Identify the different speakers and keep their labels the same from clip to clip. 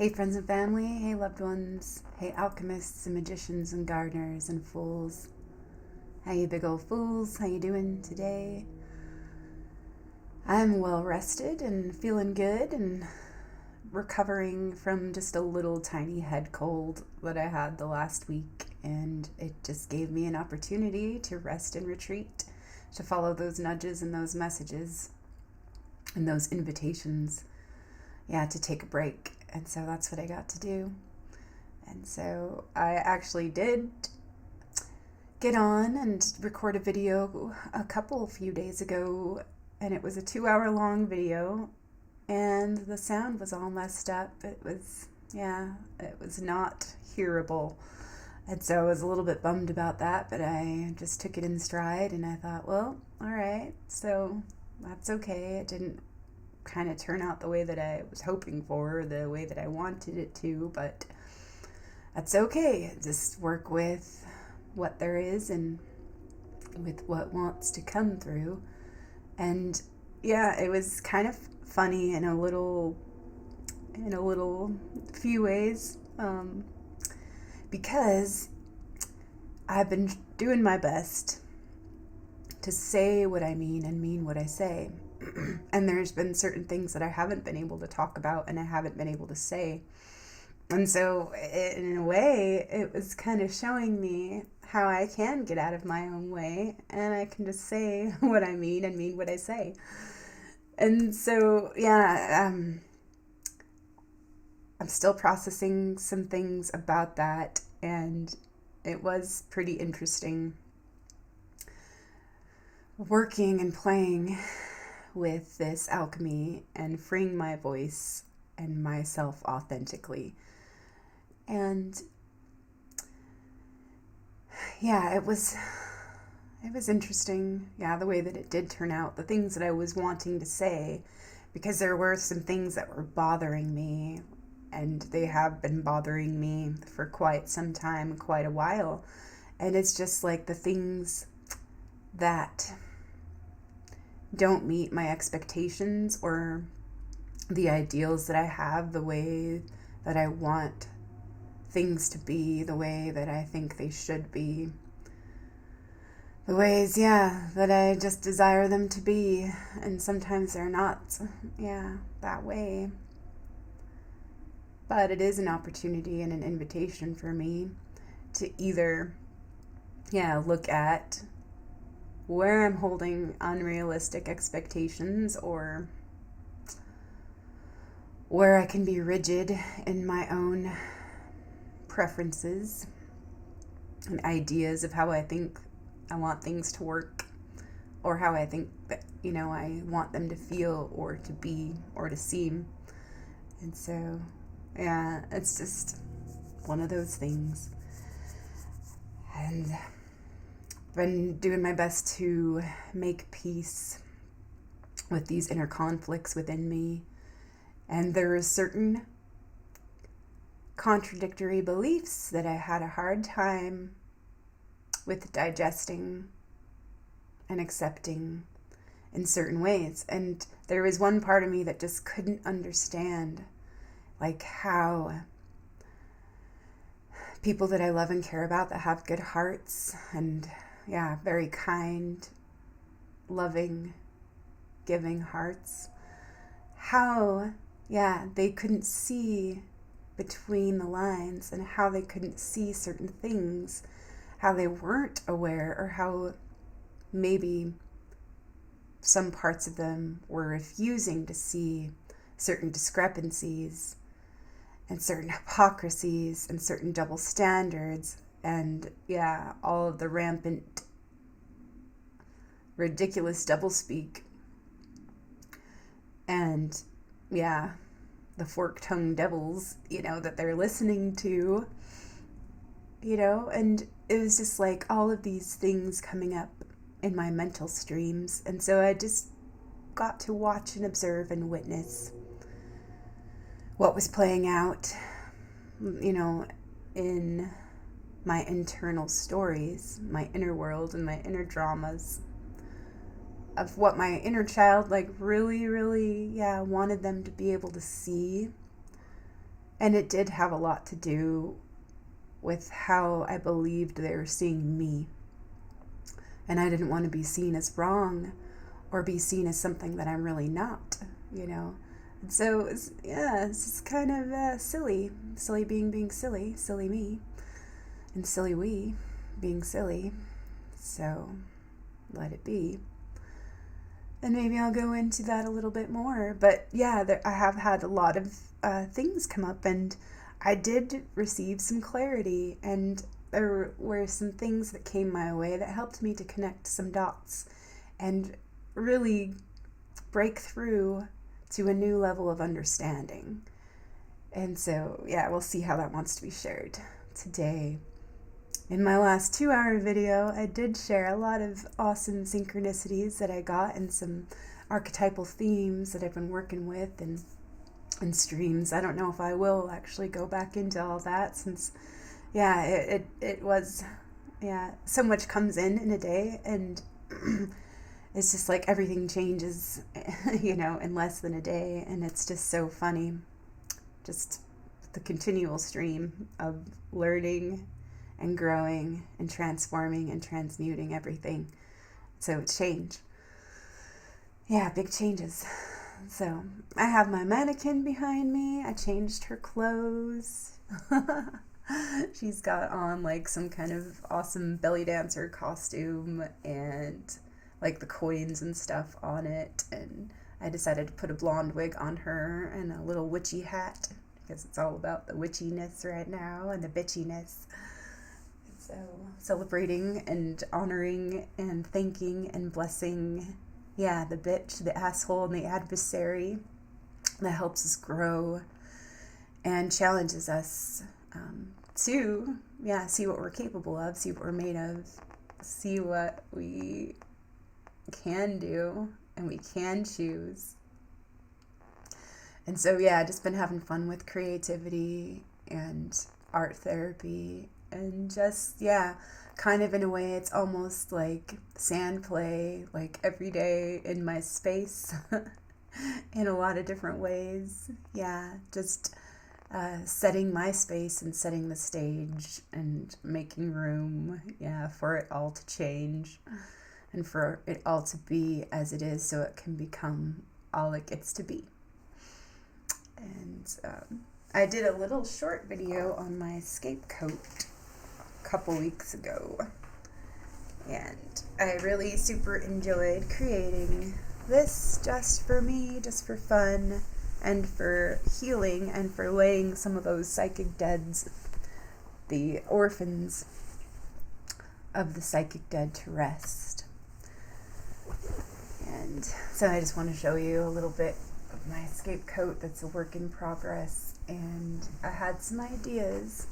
Speaker 1: Hey friends and family, hey loved ones, hey alchemists and magicians and gardeners and fools. How you big old fools, how you doing today? I'm well rested and feeling good and recovering from just a little tiny head cold that I had the last week, and it just gave me an opportunity to rest and retreat, to follow those nudges and those messages and those invitations. Yeah, to take a break. And so that's what I got to do. And so I actually did get on and record a video a few days ago, and it was a 2 hour long video, and the sound was all messed up. It was not hearable. And so I was a little bit bummed about that, but I just took it in stride and I thought, well, all right, so that's okay. It didn't kind of turn out the way that I was hoping for, the way that I wanted it to, but that's okay. Just work with what there is and with what wants to come through. And yeah, it was kind of funny in a little few ways, because I've been doing my best to say what I mean and mean what I say. And there's been certain things that I haven't been able to talk about and I haven't been able to say. And so in a way, it was kind of showing me how I can get out of my own way and I can just say what I mean and mean what I say. And so, yeah, I'm still processing some things about that, and it was pretty interesting working and playing with this alchemy and freeing my voice and myself authentically. And yeah, it was interesting, the way that it did turn out, the things that I was wanting to say, because there were some things that were bothering me, and they have been bothering me for quite some time, quite a while. And it's just like the things that don't meet my expectations or the ideals that I have, the way that I want things to be, the way that I think they should be, the ways, that I just desire them to be. And sometimes they're not, that way. But it is an opportunity and an invitation for me to either, look at where I'm holding unrealistic expectations, or where I can be rigid in my own preferences and ideas of how I think I want things to work, or how I think that, I want them to feel or to be or to seem. And so, it's just one of those things. And been doing my best to make peace with these inner conflicts within me. And there are certain contradictory beliefs that I had a hard time with digesting and accepting in certain ways. And there was one part of me that just couldn't understand, like, how people that I love and care about, that have good hearts and very kind, loving, giving hearts, how they couldn't see between the lines, and how they couldn't see certain things, how they weren't aware, or how maybe some parts of them were refusing to see certain discrepancies and certain hypocrisies and certain double standards, and all of the rampant, ridiculous doublespeak, and the fork-tongued devils, that they're listening to, and it was just like all of these things coming up in my mental streams. And so I just got to watch and observe and witness what was playing out, in my internal stories, my inner world and my inner dramas, of what my inner child really, really, wanted them to be able to see And it did have a lot to do with how I believed they were seeing me. And I didn't want to be seen as wrong or be seen as something that I'm really not, you know. And so, it's just kind of silly. Silly being silly. Silly me. And silly we being silly. So, let it be. And maybe I'll go into that a little bit more. But yeah, I have had a lot of things come up, and I did receive some clarity, and there were some things that came my way that helped me to connect some dots and really break through to a new level of understanding. And so, yeah, we'll see how that wants to be shared today. In my last 2-hour video, I did share a lot of awesome synchronicities that I got and some archetypal themes that I've been working with and streams. I don't know if I will actually go back into all that since, yeah, it was, yeah, so much comes in a day, and it's just like everything changes, you know, in less than a day, and it's just so funny. Just the continual stream of learning and growing and transforming and transmuting everything. So change. Yeah, big changes. So I have my mannequin behind me. I changed her clothes. She's got on like some kind of awesome belly dancer costume and like the coins and stuff on it. And I decided to put a blonde wig on her and a little witchy hat because it's all about the witchiness right now and the bitchiness. So celebrating and honoring and thanking and blessing, yeah, the bitch, the asshole, and the adversary that helps us grow and challenges us to, yeah, see what we're capable of, see what we're made of, see what we can do and we can choose. And so, yeah, just been having fun with creativity and art therapy. And just, yeah, kind of in a way, it's almost like sand play, like every day in my space in a lot of different ways. Yeah, just setting my space and setting the stage and making room, yeah, for it all to change and for it all to be as it is so it can become all it gets to be. And I did a little short video on my ScapeCoat couple weeks ago, and I really super enjoyed creating this just for me, just for fun and for healing and for laying some of those psychic deads, the orphans of the psychic dead, to rest. And so I just want to show you a little bit of my ScapeCoat that's a work in progress, and I had some ideas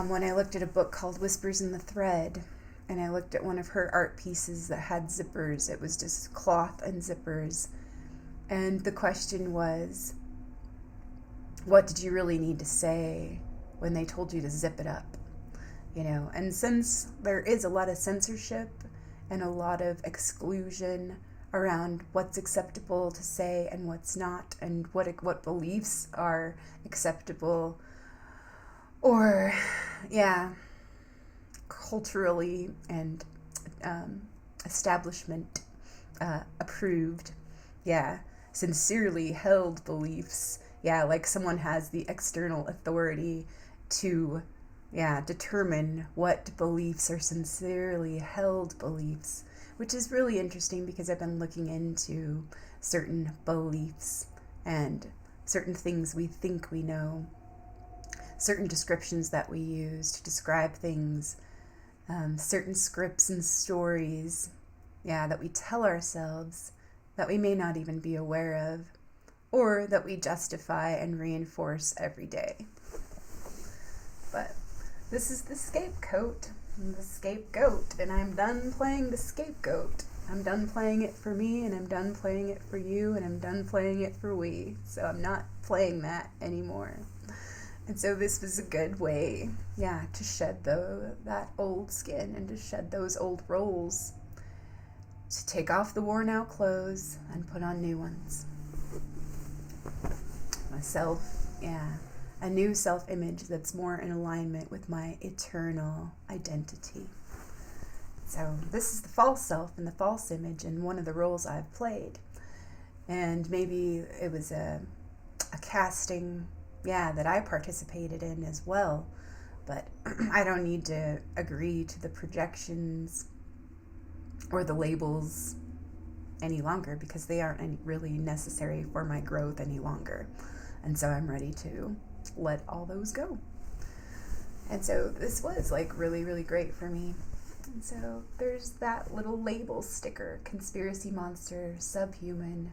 Speaker 1: when I looked at a book called Whispers in the Thread, and I looked at one of her art pieces that had zippers. It was just cloth and zippers. And the question was, what did you really need to say when they told you to zip it up? You know, and since there is a lot of censorship and a lot of exclusion around what's acceptable to say and what's not, and what beliefs are acceptable or, yeah, culturally and establishment approved, yeah, sincerely held beliefs, yeah, like someone has the external authority to, yeah, determine what beliefs are sincerely held beliefs, which is really interesting because I've been looking into certain beliefs and certain things we think we know, certain descriptions that we use to describe things, certain scripts and stories, yeah, that we tell ourselves that we may not even be aware of, or that we justify and reinforce every day. But this is the ScapeCoat, the scapegoat, and I'm done playing the scapegoat. I'm done playing it for me, and I'm done playing it for you, and I'm done playing it for we. So I'm not playing that anymore. And so this was a good way, yeah, to shed that old skin and to shed those old roles, to take off the worn out clothes and put on new ones. Myself a new self-image that's more in alignment with my eternal identity. So this is the false self and the false image, and one of the roles I've played. And maybe it was a casting, that I participated in as well. But I don't need to agree to the projections or the labels any longer, because they aren't really necessary for my growth any longer. And so I'm ready to let all those go. And so this was like really, really great for me. And so there's that little label sticker: conspiracy monster, subhuman,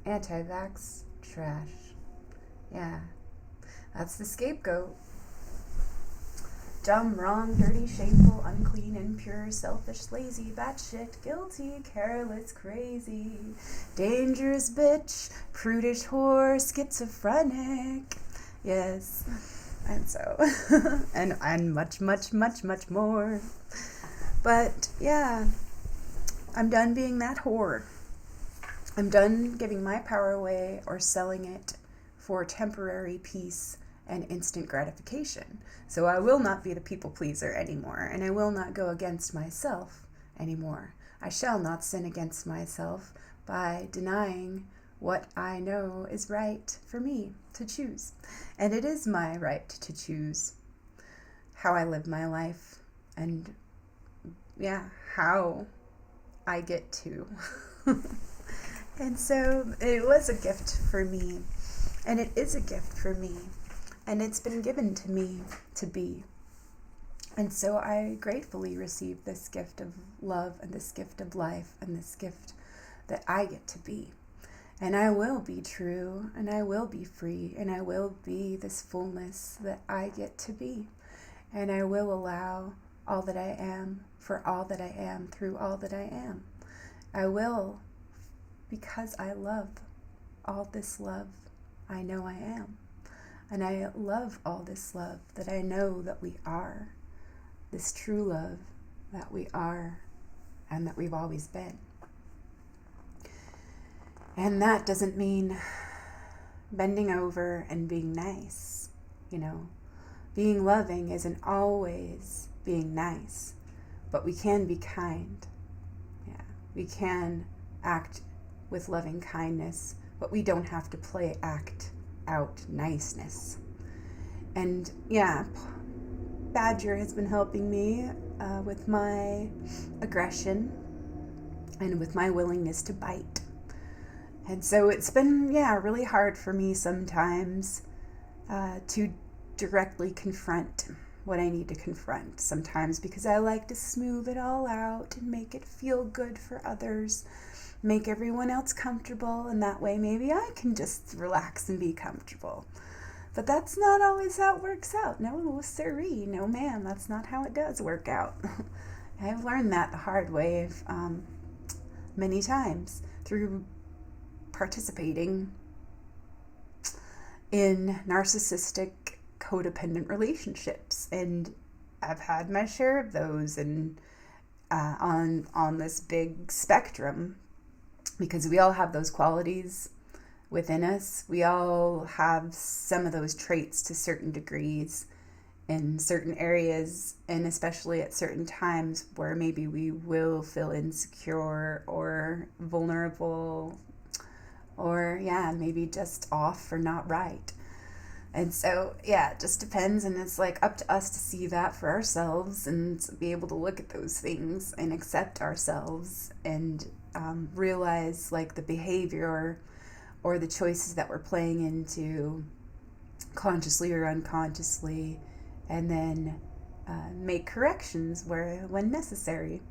Speaker 1: anti-vax, trash. Yeah, that's the scapegoat. Dumb, wrong, dirty, shameful, unclean, impure, selfish, lazy, batshit, guilty, careless, crazy, dangerous bitch, prudish whore, schizophrenic. Yes. And so, and much, much, much, much more. But yeah, I'm done being that whore. I'm done giving my power away or selling it for temporary peace and instant gratification. So I will not be the people pleaser anymore, and I will not go against myself anymore. I shall not sin against myself by denying what I know is right for me to choose. And it is my right to choose how I live my life, and how I get to. And so it was a gift for me, and it is a gift for me, and it's been given to me to be. And so I gratefully receive this gift of love, and this gift of life, and this gift that I get to be. And I will be true, and I will be free, and I will be this fullness that I get to be. And I will allow all that I am for all that I am through all that I am. I will, because I love all this love I know I am. And I love all this love that I know that we are. This true love that we are and that we've always been. And that doesn't mean bending over and being nice. Being loving isn't always being nice, but we can be kind. We can act with loving kindness, but we don't have to act out niceness. And Badger has been helping me with my aggression and with my willingness to bite. And so it's been, really hard for me sometimes to directly confront what I need to confront sometimes, because I like to smooth it all out and make it feel good for others, make everyone else comfortable, and that way maybe I can just relax and be comfortable. But that's not always how it works out. No, sirree, no ma'am, that's not how it does work out. I've learned that the hard way many times through participating in narcissistic codependent relationships, and I've had my share of those, and on this big spectrum, because we all have those qualities within us. We all have some of those traits to certain degrees in certain areas, and especially at certain times where maybe we will feel insecure or vulnerable, or maybe just off or not right. And so, it just depends, and it's like up to us to see that for ourselves and to be able to look at those things and accept ourselves and realize like the behavior or the choices that we're playing into consciously or unconsciously, and then make corrections when necessary.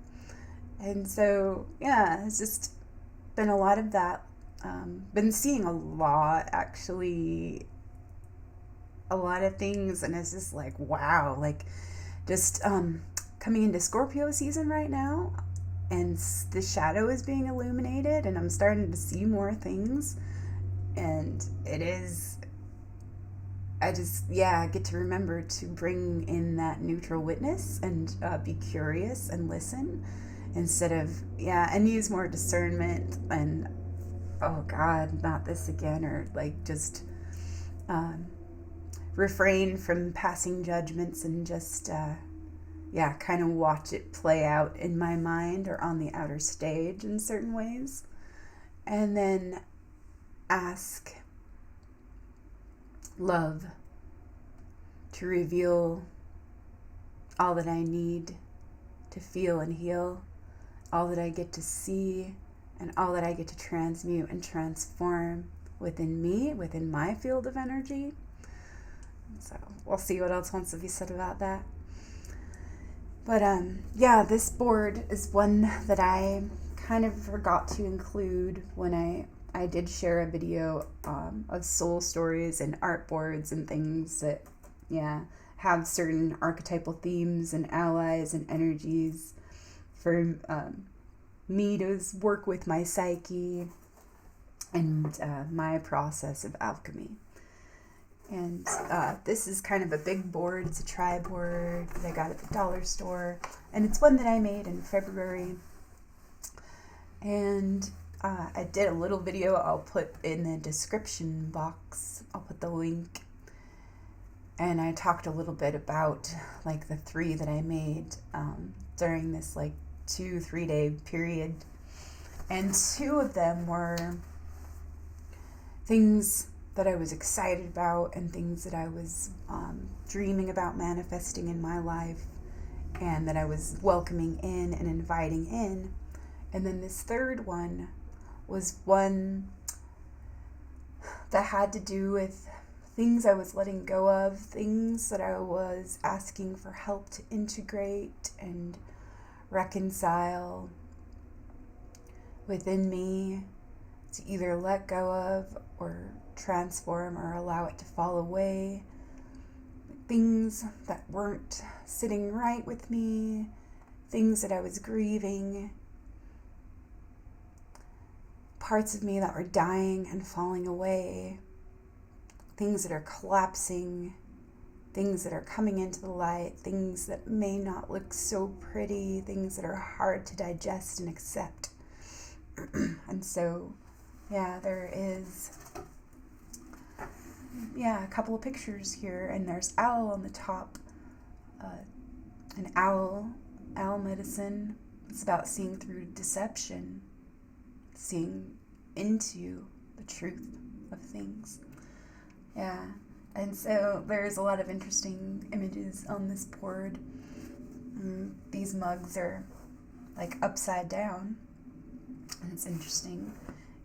Speaker 1: And so, it's just been a lot of that. Been seeing a lot, actually, a lot of things, and it's just like, wow, like just coming into Scorpio season right now, and the shadow is being illuminated, and I'm starting to see more things, and I just get to remember to bring in that neutral witness and be curious and listen instead of, and use more discernment and, oh God, not this again, or like just refrain from passing judgments and just, kind of watch it play out in my mind or on the outer stage in certain ways. And then ask love to reveal all that I need to feel and heal, all that I get to see, and all that I get to transmute and transform within me, within my field of energy. So we'll see what else wants to be said about that. But this board is one that I kind of forgot to include when I did share a video of soul stories and art boards and things that, have certain archetypal themes and allies and energies for me to work with my psyche and my process of alchemy. And this is kind of a big board. It's a tri-board that I got at the dollar store. And it's one that I made in February. And I did a little video I'll put in the description box. I'll put the link. And I talked a little bit about like the 3 that I made during this like 2-3 day period. And 2 of them were things that I was excited about and things that I was dreaming about manifesting in my life and that I was welcoming in and inviting in. And then this 3rd one was one that had to do with things I was letting go of, things that I was asking for help to integrate and reconcile within me, to either let go of or transform or allow it to fall away. Things that weren't sitting right with me, things that I was grieving, parts of me that were dying and falling away, things that are collapsing, things that are coming into the light, things that may not look so pretty, things that are hard to digest and accept. And so, there is a couple of pictures here, and there's owl on the top. An owl medicine. It's about seeing through deception, seeing into the truth of things. And so there's a lot of interesting images on this board. These mugs are like upside down, and it's interesting.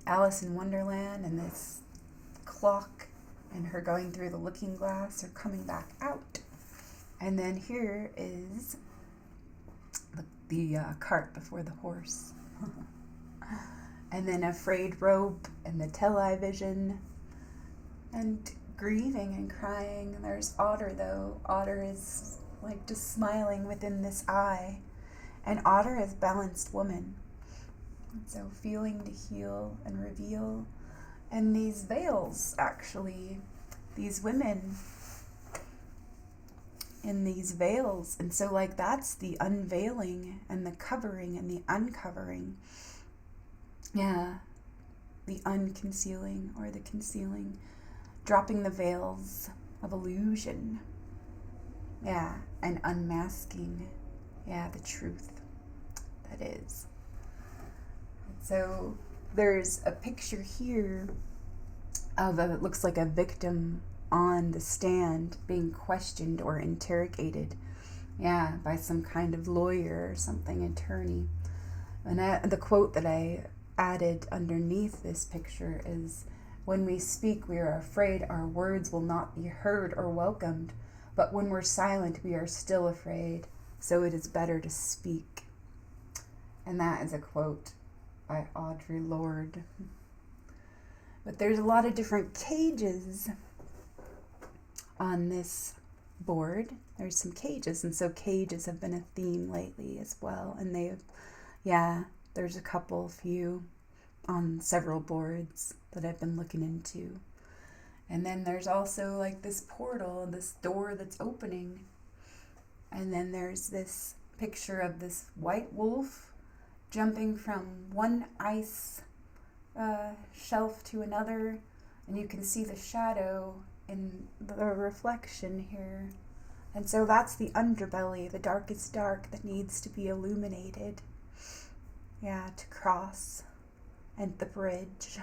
Speaker 1: Alice in Wonderland and this clock and her going through the looking glass or coming back out. And then here is the cart before the horse. And then a frayed rope and the television and grieving and crying. There's Otter though. Otter is like just smiling within this eye. And Otter is balanced woman. So feeling to heal and reveal. And these veils, actually, these women in these veils. And so like that's the unveiling and the covering and the uncovering. The unconcealing or the concealing. Dropping the veils of illusion. And unmasking. The truth that is. So there's a picture here of it looks like a victim on the stand being questioned or interrogated, by some kind of lawyer or something, attorney. And the quote that I added underneath this picture is, "When we speak, we are afraid our words will not be heard or welcomed, but when we're silent, we are still afraid, so it is better to speak." And that is a quote by Audre Lorde. But there's a lot of different cages on this board. There's some cages, and so cages have been a theme lately as well. And there's a few on several boards that I've been looking into. And then there's also like this portal, this door that's opening. And then there's this picture of this white wolf jumping from one ice shelf to another, and you can see the shadow in the reflection here. And so that's the underbelly, the darkest dark that needs to be illuminated. Yeah, to cross. And the bridge.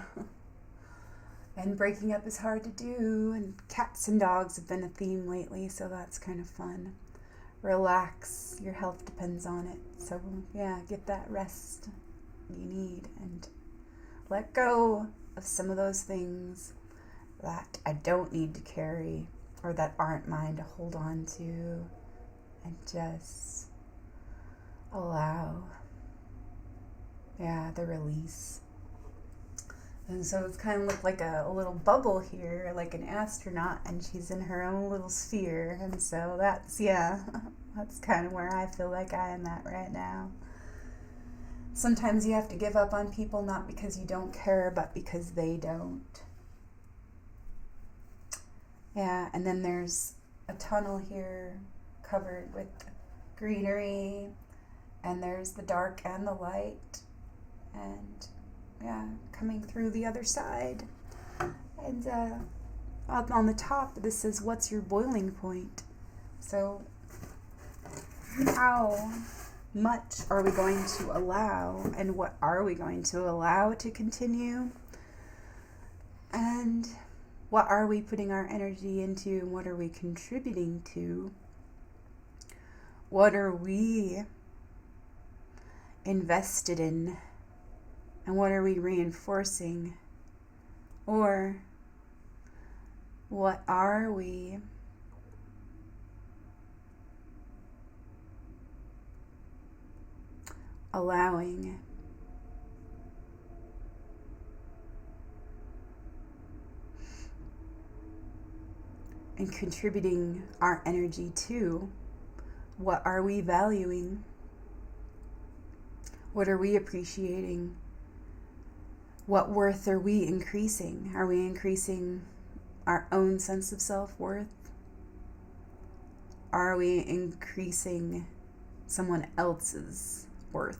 Speaker 1: And breaking up is hard to do. And cats and dogs have been a theme lately, so that's kind of fun. Relax. Your health depends on it. So, yeah, get that rest you need. And let go of some of those things that I don't need to carry or that aren't mine to hold on to, and just allow, the release. And so it's kind of looked like a little bubble here, like an astronaut, and she's in her own little sphere. And so that's kind of where I feel like I am at right now. Sometimes you have to give up on people, not because you don't care, but because they don't. Yeah, and then there's a tunnel here covered with greenery, and there's the dark and the light, and coming through the other side. And on the top, this says, "What's your boiling point?" So how much are we going to allow, and what are we going to allow to continue? And what are we putting our energy into, and what are we contributing to? What are we invested in, and what are we reinforcing? Or what are we allowing? And contributing our energy to? What are we valuing? What are we appreciating? What worth are we increasing? Are we increasing our own sense of self-worth? Are we increasing someone else's worth?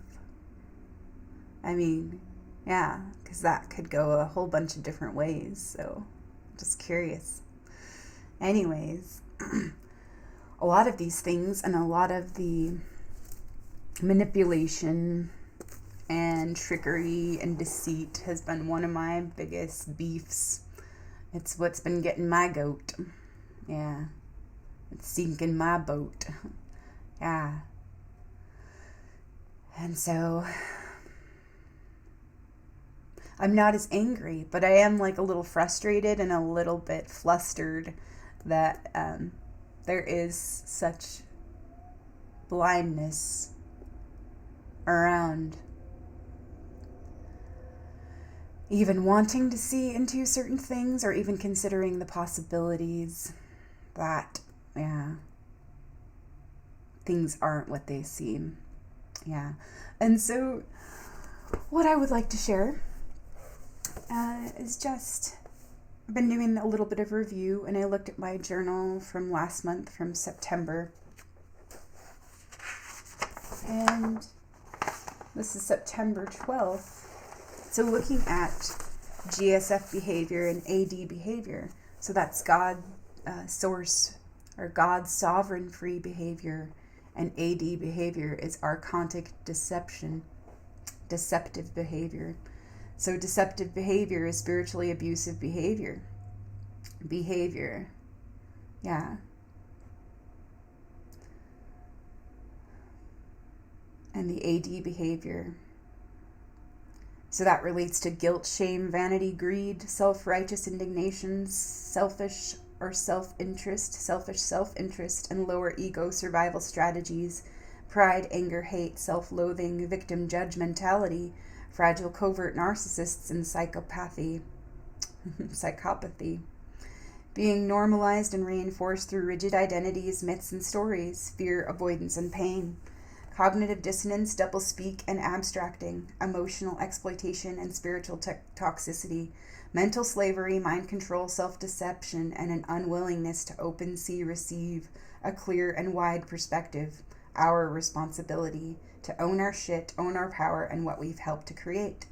Speaker 1: I mean, because that could go a whole bunch of different ways, so just curious. Anyways, a lot of these things and a lot of the manipulation and trickery and deceit has been one of my biggest beefs. It's what's been getting my goat. Yeah. It's sinking my boat. Yeah. And so I'm not as angry, but I am like a little frustrated and a little bit flustered that there is such blindness around even wanting to see into certain things, or even considering the possibilities that, things aren't what they seem. Yeah. And so what I would like to share is just, I've been doing a little bit of review, and I looked at my journal from last month, from September. And this is September 12th. So looking at GSF behavior and AD behavior. So that's God source, or God's sovereign free behavior, and AD behavior is archontic deception, deceptive behavior. So deceptive behavior is spiritually abusive behavior. Yeah. And the AD behavior. So that relates to guilt, shame, vanity, greed, self-righteous indignation, selfish self-interest, and lower ego survival strategies, pride, anger, hate, self-loathing, victim judgmentality, fragile covert narcissists, and psychopathy. Being normalized and reinforced through rigid identities, myths, and stories, fear, avoidance, and pain. Cognitive dissonance, doublespeak, and abstracting, emotional exploitation, and spiritual toxicity, mental slavery, mind control, self-deception, and an unwillingness to open, see, receive a clear and wide perspective, our responsibility to own our shit, own our power, and what we've helped to create.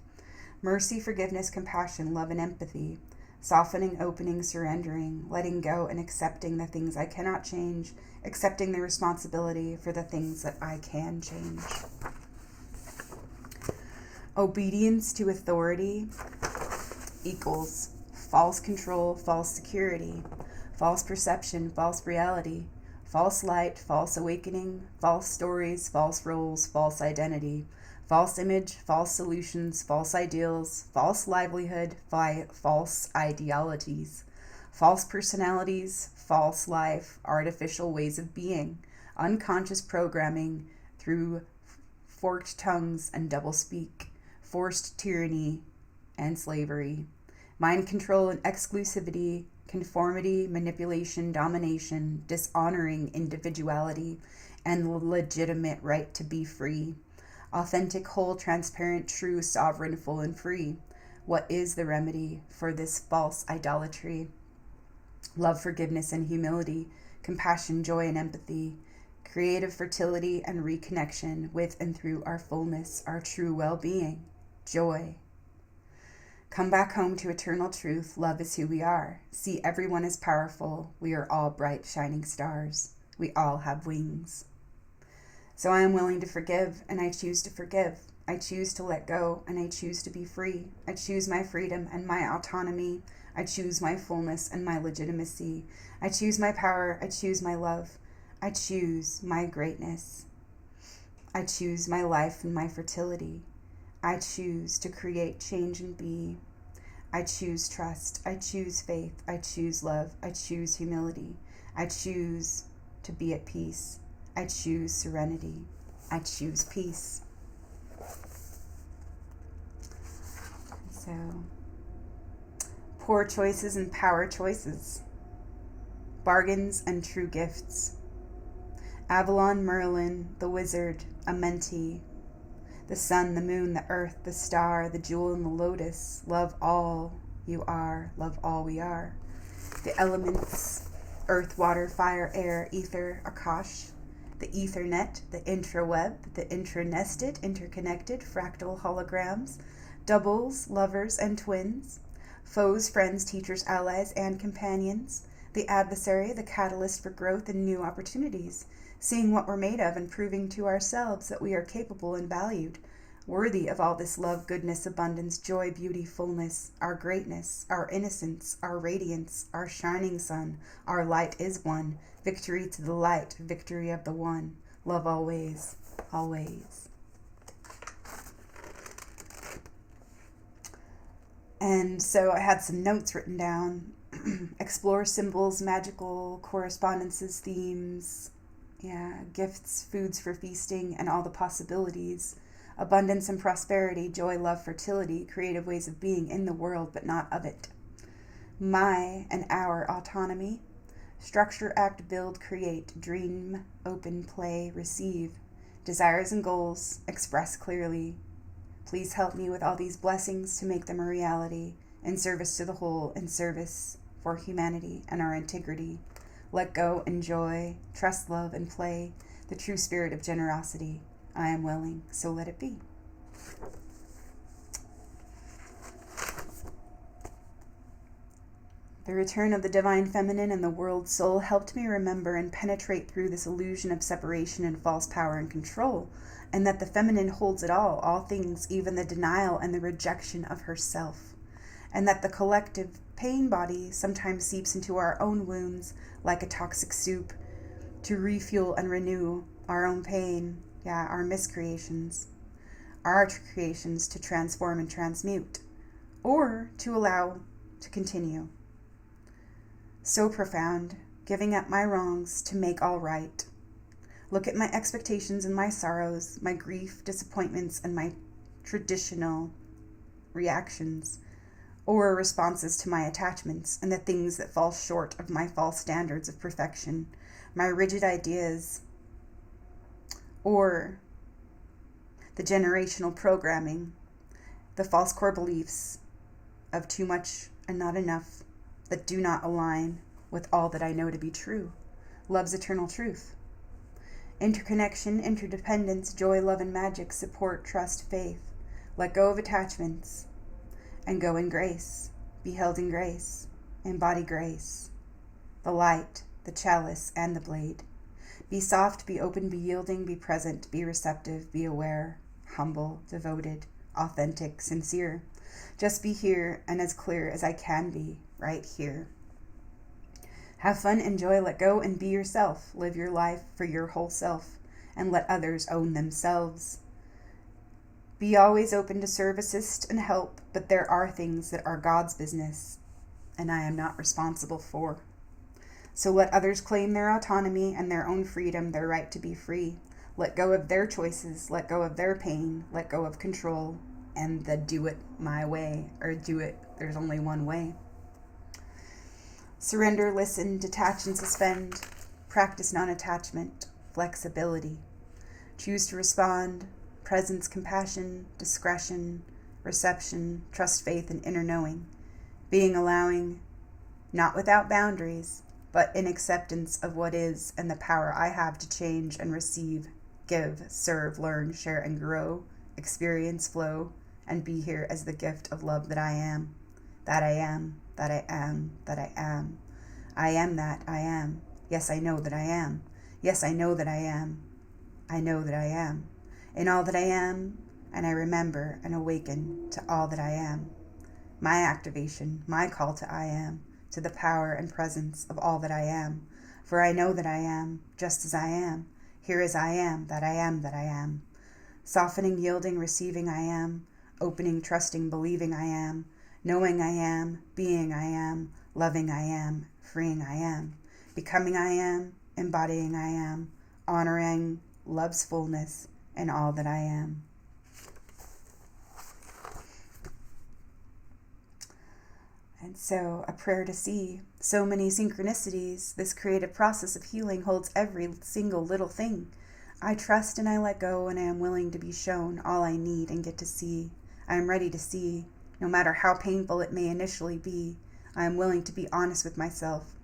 Speaker 1: Mercy, forgiveness, compassion, love, and empathy. Softening, opening, surrendering, letting go and accepting the things I cannot change, accepting the responsibility for the things that I can change. Obedience to authority equals false control, false security, false perception, false reality, false light, false awakening, false stories, false roles, false identity, false image, false solutions, false ideals, false livelihood, false ideologies, false personalities, false life, artificial ways of being, unconscious programming through forked tongues and doublespeak, forced tyranny and slavery, mind control and exclusivity, conformity, manipulation, domination, dishonoring individuality, and the legitimate right to be free. Authentic, whole, transparent, true, sovereign, full, and free. What is the remedy for this false idolatry? Love, forgiveness, and humility, compassion, joy, and empathy, creative fertility and reconnection with and through our fullness, our true well-being, joy. Come back home to eternal truth. Love is who we are. See everyone as powerful. We are all bright, shining stars. We all have wings. So I am willing to forgive, and I choose to forgive. I choose to let go, and I choose to be free. I choose my freedom and my autonomy. I choose my fullness and my legitimacy. I choose my power. I choose my love. I choose my greatness. I choose my life and my fertility. I choose to create, change, and be. I choose trust. I choose faith. I choose love. I choose humility. I choose to be at peace. I choose serenity. I choose peace. So, poor choices and power choices. Bargains and true gifts. Avalon, Merlin, the wizard, a mentee. The sun, the moon, the earth, the star, the jewel, and the lotus. Love all you are. Love all we are. The elements, earth, water, fire, air, ether, Akash. The Ethernet, the intraweb, the intranested, interconnected, fractal holograms. Doubles, lovers, and twins. Foes, friends, teachers, allies, and companions. The adversary, the catalyst for growth and new opportunities. Seeing what we're made of and proving to ourselves that we are capable and valued, worthy of all this love, goodness, abundance, joy, beauty, fullness, our greatness, our innocence, our radiance, our shining sun, our light is one, victory to the light, victory of the one, love always, always. And so I had some notes written down, explore symbols, magical correspondences, themes, gifts, foods for feasting, and all the possibilities. Abundance and prosperity, joy, love, fertility, creative ways of being in the world, but not of it. My and our autonomy. Structure, act, build, create, dream, open, play, receive. Desires and goals, express clearly. Please help me with all these blessings to make them a reality, in service to the whole, in service for humanity and our integrity. Let go, enjoy, trust, love, and play the true spirit of generosity. I am willing, so let it be. The return of the divine feminine and the world soul helped me remember and penetrate through this illusion of separation and false power and control, and that the feminine holds it all things, even the denial and the rejection of herself, and that the collective pain body sometimes seeps into our own wounds like a toxic soup to refuel and renew our own pain, our miscreations, our creations to transform and transmute, or to allow to continue. So profound, giving up my wrongs to make all right. Look at my expectations and my sorrows, my grief, disappointments, and my traditional reactions, or responses to my attachments and the things that fall short of my false standards of perfection, my rigid ideas, or the generational programming, the false core beliefs of too much and not enough that do not align with all that I know to be true. Love's eternal truth. Interconnection, interdependence, joy, love, and magic, support, trust, faith. Let go of attachments and go in grace. be held in grace, embody grace, the light, the chalice, and the blade. Be soft, be open, be yielding, be present, be receptive, be aware, humble, devoted, authentic, sincere. Just be here and as clear as I can be, right here. Have fun, enjoy, let go, and be yourself. Live your life for your whole self, and let others own themselves. Be always open to serve, assist, and help, but there are things that are God's business, and I am not responsible for. So let others claim their autonomy and their own freedom, their right to be free. Let go of their choices, let go of their pain, let go of control, and the do it my way, or do it, there's only one way. Surrender, listen, detach, and suspend. Practice non-attachment, flexibility. Choose to respond, presence, compassion, discretion, reception, trust, faith, and inner knowing. Being allowing, not without boundaries, but in acceptance of what is and the power I have to change and receive, give, serve, learn, share, and grow, experience, flow, and be here as the gift of love that I am, that I am, that I am, that I am. I am that I am. Yes, I know that I am. Yes, I know that I am. I know that I am. In all that I am, and I remember and awaken to all that I am. My activation, my call to I am, to the power and presence of all that I am. For I know that I am, just as I am, here as I am, that I am, that I am. Softening, yielding, receiving I am, opening, trusting, believing I am, knowing I am, being I am, loving I am, freeing I am, becoming I am, embodying I am, honoring love's fullness in all that I am. And so, a prayer to see so many synchronicities. This creative process of healing holds every single little thing. I trust and I let go, and I am willing to be shown all I need and get to see. I am ready to see, no matter how painful it may initially be. I am willing to be honest with myself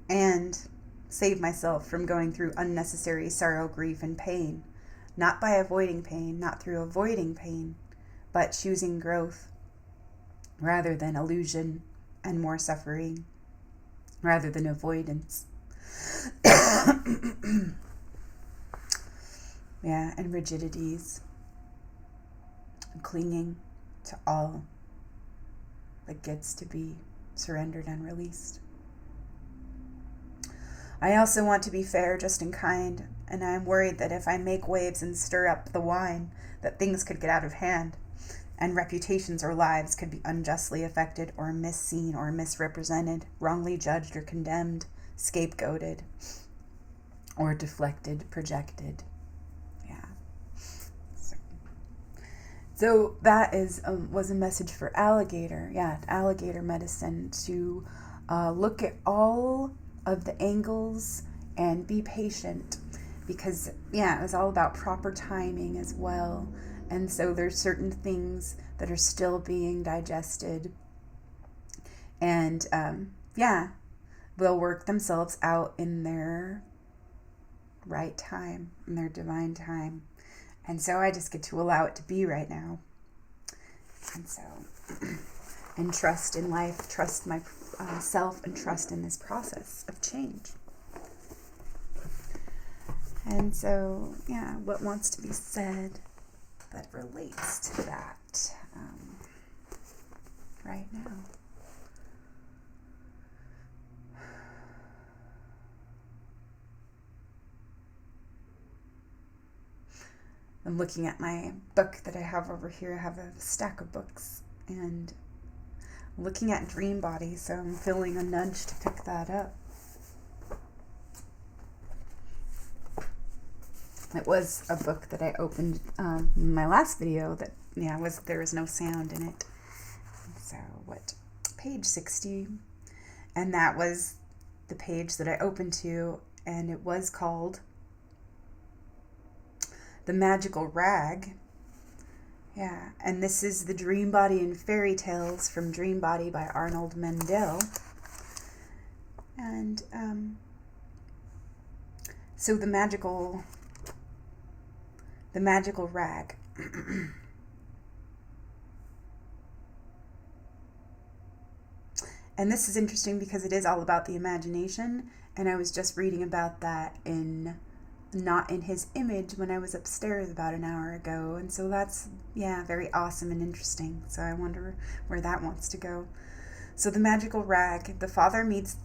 Speaker 1: and save myself from going through unnecessary sorrow, grief, and pain. Not by avoiding pain, not through avoiding pain, but choosing growth rather than illusion and more suffering, rather than avoidance. And rigidities, clinging to all that gets to be surrendered and released. I also want to be fair, just and kind, and I am worried that if I make waves and stir up the wine, that things could get out of hand, and reputations or lives could be unjustly affected or misseen or misrepresented, wrongly judged or condemned, scapegoated, or deflected, projected. So that was a message for alligator. Alligator medicine, to look at all of the angles and be patient, because it was all about proper timing as well. And so there's certain things that are still being digested, and they'll work themselves out in their right time, in their divine time. And so I just get to allow it to be right now. And so, and trust in life, trust myself, and trust in this process of change. And so, what wants to be said that relates to that right now? I'm looking at my book that I have over here. I have a stack of books, and looking at Dreambody, so I'm feeling a nudge to pick that up. It was a book that I opened in my last video that there was no sound in it. So page 60, and that was the page that I opened to, and it was called The Magical Rag. And this is the Dreambody and Fairy Tales from Dreambody by Arnold Mindell. And so the magical rag. And this is interesting because it is all about the imagination. And I was just reading about that in Not in His Image when I was upstairs about an hour ago. And so that's, very awesome and interesting. So I wonder where that wants to go. So the magical rag, the father meets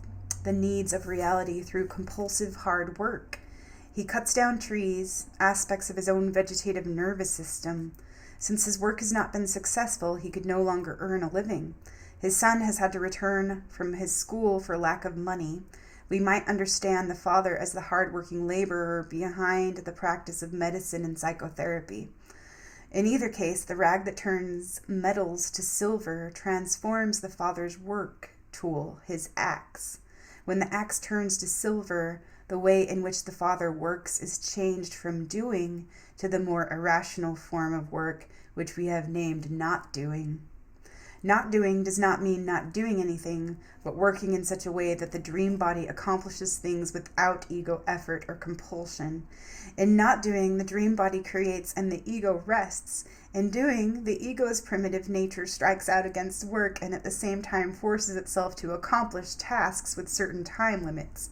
Speaker 1: the needs of reality through compulsive hard work. He cuts down trees, aspects of his own vegetative nervous system. Since his work has not been successful, he could no longer earn a living. His son has had to return from his school for lack of money. We might understand the father as the hard-working laborer behind the practice of medicine and psychotherapy. In either case, the rag that turns metals to silver transforms the father's work tool, his axe. When the axe turns to silver, the way in which the father works is changed from doing to the more irrational form of work, which we have named not doing. Not doing does not mean not doing anything, but working in such a way that the dream body accomplishes things without ego effort or compulsion. In not doing, the dream body creates and the ego rests. In doing, the ego's primitive nature strikes out against work and at the same time forces itself to accomplish tasks with certain time limits.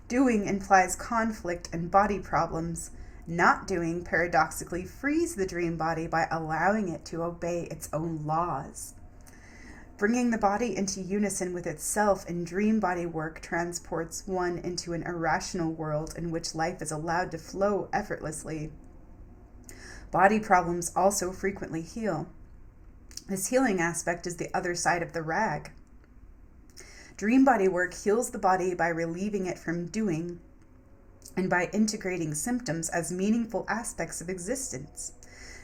Speaker 1: Doing implies conflict and body problems. Not doing paradoxically frees the dream body by allowing it to obey its own laws. Bringing the body into unison with itself in dream body work transports one into an irrational world in which life is allowed to flow effortlessly. Body problems also frequently heal. This healing aspect is the other side of the rag. Dream body work heals the body by relieving it from doing and by integrating symptoms as meaningful aspects of existence.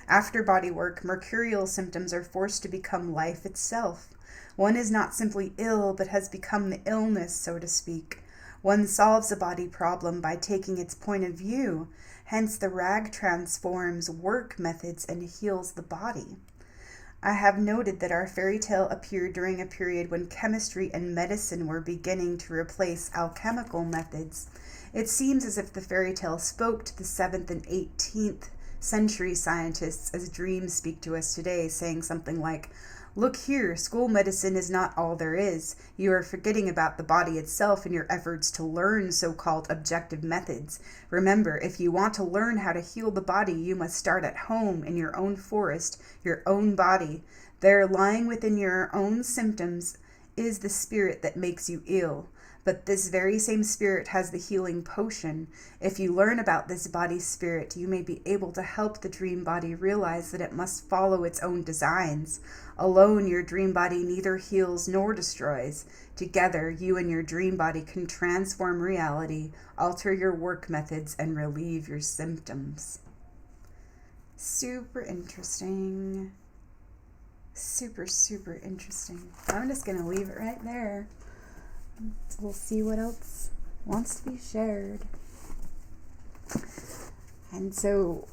Speaker 1: After body work, mercurial symptoms are forced to become life itself. One is not simply ill, but has become the illness, so to speak. One solves a body problem by taking its point of view. Hence, the rag transforms work methods and heals the body. I have noted that our fairy tale appeared during a period when chemistry and medicine were beginning to replace alchemical methods. It seems as if the fairy tale spoke to the 7th and 18th century scientists as dreams speak to us today, saying something like, "Look here, school medicine is not all there is. You are forgetting about the body itself in your efforts to learn so-called objective methods. Remember, if you want to learn how to heal the body, you must start at home in your own forest, your own body. There, lying within your own symptoms, is the spirit that makes you ill. But this very same spirit has the healing potion. If you learn about this body spirit, you may be able to help the dream body realize that it must follow its own designs. Alone, your dream body neither heals nor destroys. Together, you and your dream body can transform reality, alter your work methods, and relieve your symptoms." Super interesting. Super, super interesting. I'm just going to leave it right there. We'll see what else wants to be shared. And so,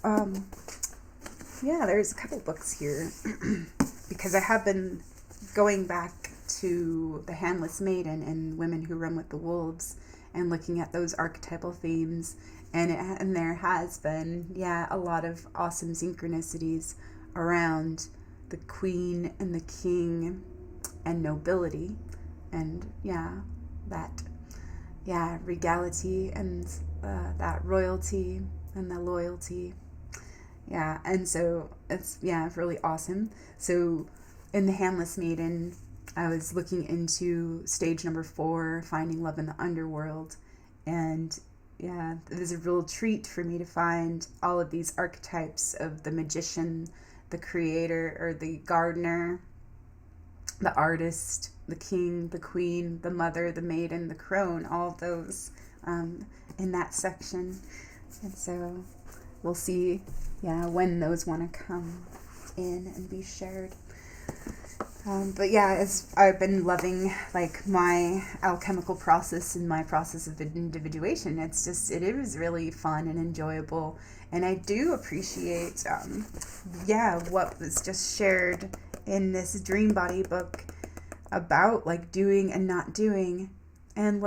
Speaker 1: there's a couple books here because I have been going back to The Handless Maiden and Women Who Run with the Wolves and looking at those archetypal themes. And there has been, a lot of awesome synchronicities around the queen and the king and nobility. And that regality and that royalty and the loyalty. And so it's really awesome. So in The Handless Maiden, I was looking into stage number 4, Finding Love in the Underworld, and it was a real treat for me to find all of these archetypes of the magician, the creator or the gardener, the artist, the king, the queen, the mother, the maiden, the crone, all of those in that section. And so we'll see, when those want to come in and be shared. As I've been loving my alchemical process and my process of individuation, it is really fun and enjoyable. And I do appreciate, what was just shared in this Dreambody book about doing and not doing, and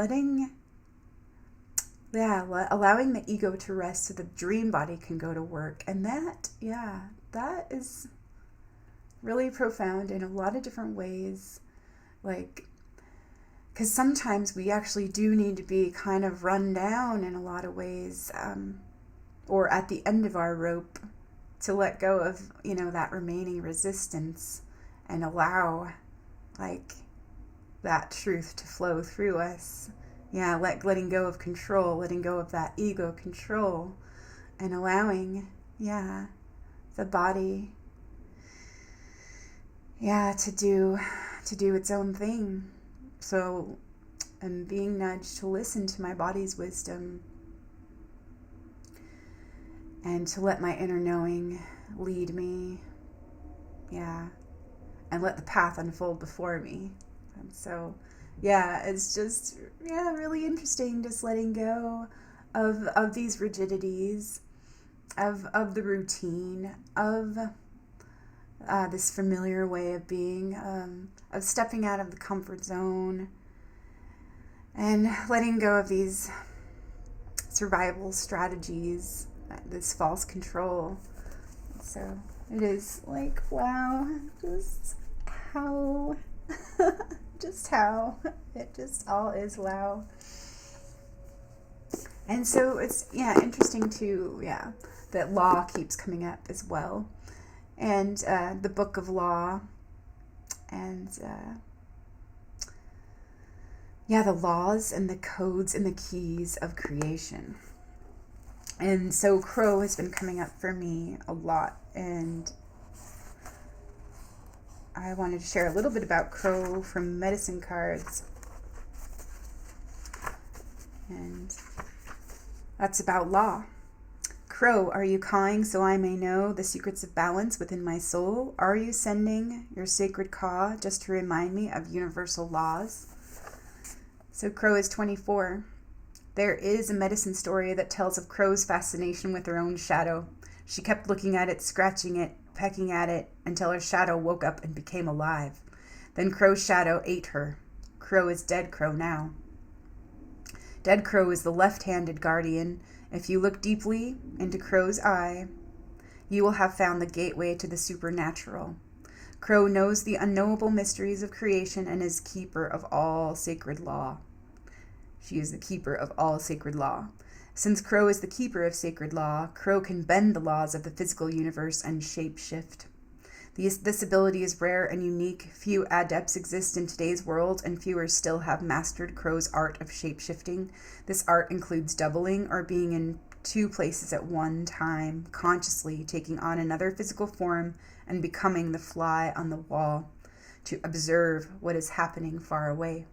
Speaker 1: allowing the ego to rest so the dream body can go to work. And that is really profound in a lot of different ways. Because sometimes we actually do need to be kind of run down in a lot of ways, or at the end of our rope, to let go of, that remaining resistance and allow, like, that truth to flow through us. Yeah, letting go of control, letting go of that ego control, and allowing, the body, to do its own thing. So I'm being nudged to listen to my body's wisdom and to let my inner knowing lead me, and let the path unfold before me. And so, it's just, really interesting, just letting go of these rigidities, of the routine, of this familiar way of being, of stepping out of the comfort zone, and letting go of these survival strategies, this false control. So it is like, wow, just how it just all is wow. And so it's interesting too, that law keeps coming up as well, and the book of law, and the laws and the codes and the keys of creation. And so Crow has been coming up for me a lot, and I wanted to share a little bit about Crow from medicine cards. And that's about law. Crow, are you cawing so I may know the secrets of balance within my soul? Are you sending your sacred caw just to remind me of universal laws? So Crow is 24. There is a medicine story that tells of Crow's fascination with her own shadow. She kept looking at it, scratching it, pecking at it, until her shadow woke up and became alive. Then Crow's shadow ate her. Crow is dead Crow now. Dead Crow is the left-handed guardian. If you look deeply into Crow's eye, you will have found the gateway to the supernatural. Crow knows the unknowable mysteries of creation and is keeper of all sacred law. She is the keeper of all sacred law. Since Crow is the keeper of sacred law, Crow can bend the laws of the physical universe and shape-shift. This ability is rare and unique. Few adepts exist in today's world, and fewer still have mastered Crow's art of shape-shifting. This art includes doubling or being in two places at one time, consciously taking on another physical form and becoming the fly on the wall to observe what is happening far away.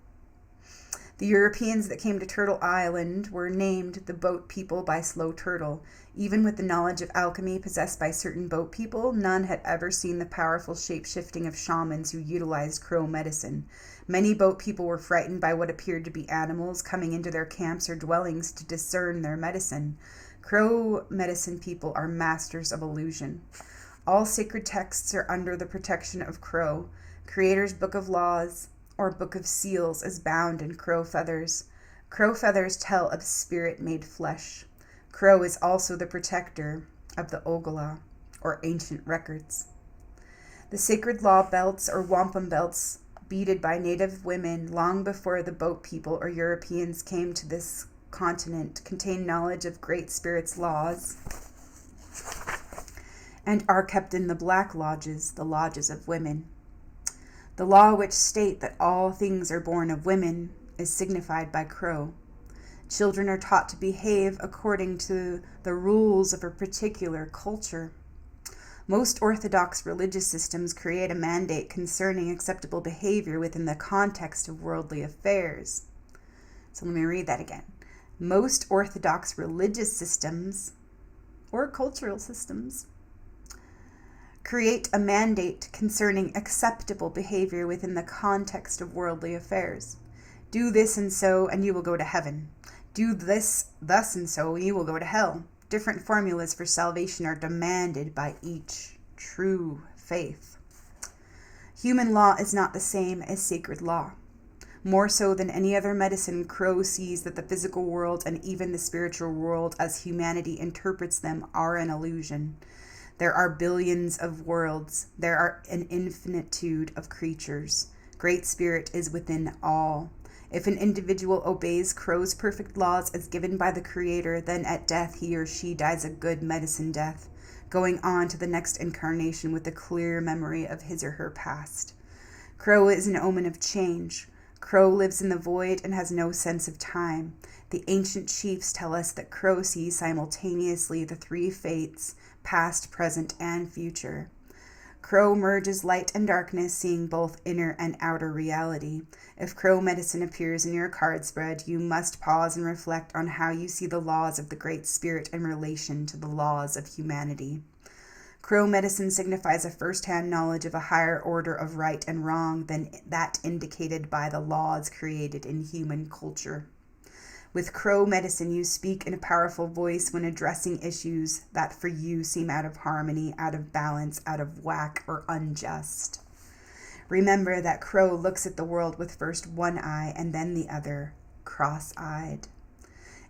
Speaker 1: The Europeans that came to Turtle Island were named the Boat People by Slow Turtle. Even with the knowledge of alchemy possessed by certain boat people, none had ever seen the powerful shape-shifting of shamans who utilized Crow medicine. Many boat people were frightened by what appeared to be animals coming into their camps or dwellings to discern their medicine. Crow medicine people are masters of illusion. All sacred texts are under the protection of Crow. Creator's Book of Laws, or Book of Seals, is bound in crow feathers. Crow feathers tell of spirit made flesh. Crow is also the protector of the Ogala, or ancient records. The sacred law belts, or wampum belts, beaded by native women long before the boat people or Europeans came to this continent, contain knowledge of Great Spirit's laws and are kept in the black lodges, the lodges of women. The law which state that all things are born of women is signified by Crow. Children are taught to behave according to the rules of a particular culture. Most orthodox religious systems create a mandate concerning acceptable behavior within the context of worldly affairs. So let me read that again. Most orthodox religious systems, or cultural systems, create a mandate concerning acceptable behavior within the context of worldly affairs. Do this and so, and you will go to heaven. Do this, thus and so, and you will go to hell. Different formulas for salvation are demanded by each true faith. Human law is not the same as sacred law. More so than any other medicine, Crow sees that the physical world and even the spiritual world, as humanity interprets them, are an illusion. There are billions of worlds. There are an infinitude of creatures. Great Spirit is within all. If an individual obeys Crow's perfect laws as given by the Creator, then at death he or she dies a good medicine death, going on to the next incarnation with a clear memory of his or her past. Crow is an omen of change. Crow lives in the void and has no sense of time. The ancient chiefs tell us that Crow sees simultaneously the three fates, past, present, and future. Crow merges light and darkness, seeing both inner and outer reality. If Crow medicine appears in your card spread, you must pause and reflect on how you see the laws of the Great Spirit in relation to the laws of humanity. Crow medicine signifies a first-hand knowledge of a higher order of right and wrong than that indicated by the laws created in human culture. With Crow medicine, you speak in a powerful voice when addressing issues that for you seem out of harmony, out of balance, out of whack, or unjust. Remember that Crow looks at the world with first one eye and then the other, cross-eyed.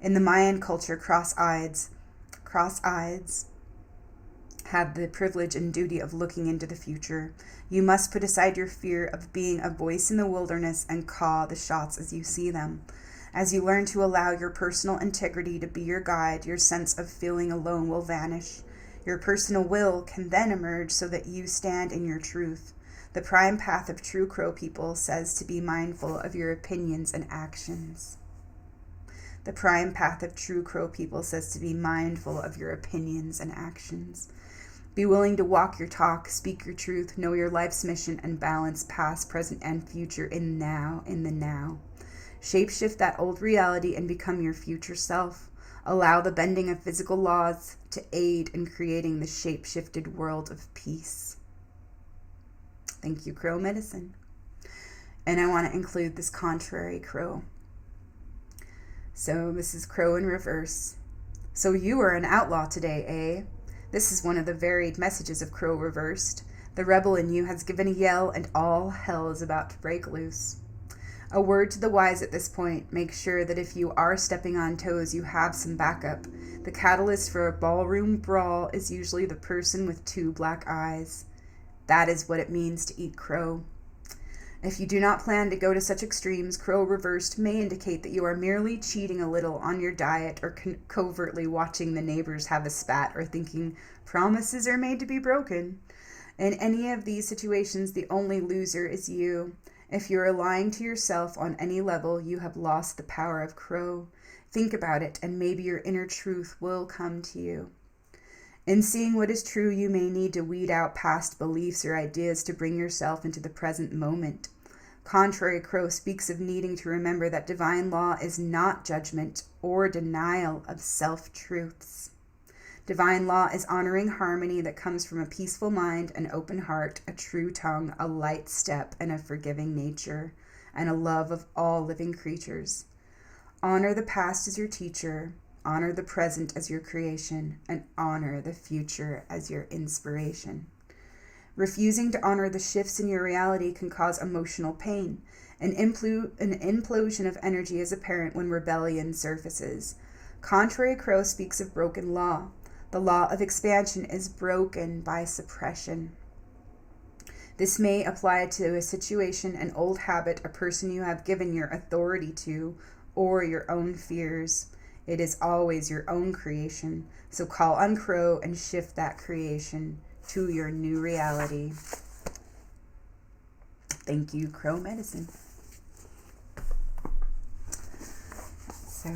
Speaker 1: In the Mayan culture, cross-eyed had the privilege and duty of looking into the future. You must put aside your fear of being a voice in the wilderness and call the shots as you see them. As you learn to allow your personal integrity to be your guide, your sense of feeling alone will vanish. Your personal will can then emerge so that you stand in your truth. The prime path of true Crow people says to be mindful of your opinions and actions. The prime path of true Crow people says to be mindful of your opinions and actions. Be willing to walk your talk, speak your truth, know your life's mission, and balance past, present, and future in the now. Shapeshift that old reality and become your future self. Allow the bending of physical laws to aid in creating the shape-shifted world of peace. Thank you, Crow medicine. And I want to include this contrary Crow. So this is Crow in reverse. So you are an outlaw today, eh? This is one of the varied messages of Crow reversed. The rebel in you has given a yell and all hell is about to break loose. A word to the wise at this point, make sure that if you are stepping on toes, you have some backup. The catalyst for a ballroom brawl is usually the person with two black eyes. That is what it means to eat crow. If you do not plan to go to such extremes, Crow reversed may indicate that you are merely cheating a little on your diet or covertly watching the neighbors have a spat or thinking promises are made to be broken. In any of these situations, the only loser is you. If you are lying to yourself on any level, you have lost the power of Crow. Think about it, and maybe your inner truth will come to you. In seeing what is true, you may need to weed out past beliefs or ideas to bring yourself into the present moment. Contrary Crow speaks of needing to remember that divine law is not judgment or denial of self-truths. Divine law is honoring harmony that comes from a peaceful mind, an open heart, a true tongue, a light step, and a forgiving nature, and a love of all living creatures. Honor the past as your teacher, honor the present as your creation, and honor the future as your inspiration. Refusing to honor the shifts in your reality can cause emotional pain. An implosion of energy is apparent when rebellion surfaces. Contrary Crow speaks of broken law. The law of expansion is broken by suppression. This may apply to a situation, an old habit, a person you have given your authority to, or your own fears. It is always your own creation, so call on Crow and shift that creation to your new reality. Thank you, Crow medicine. So,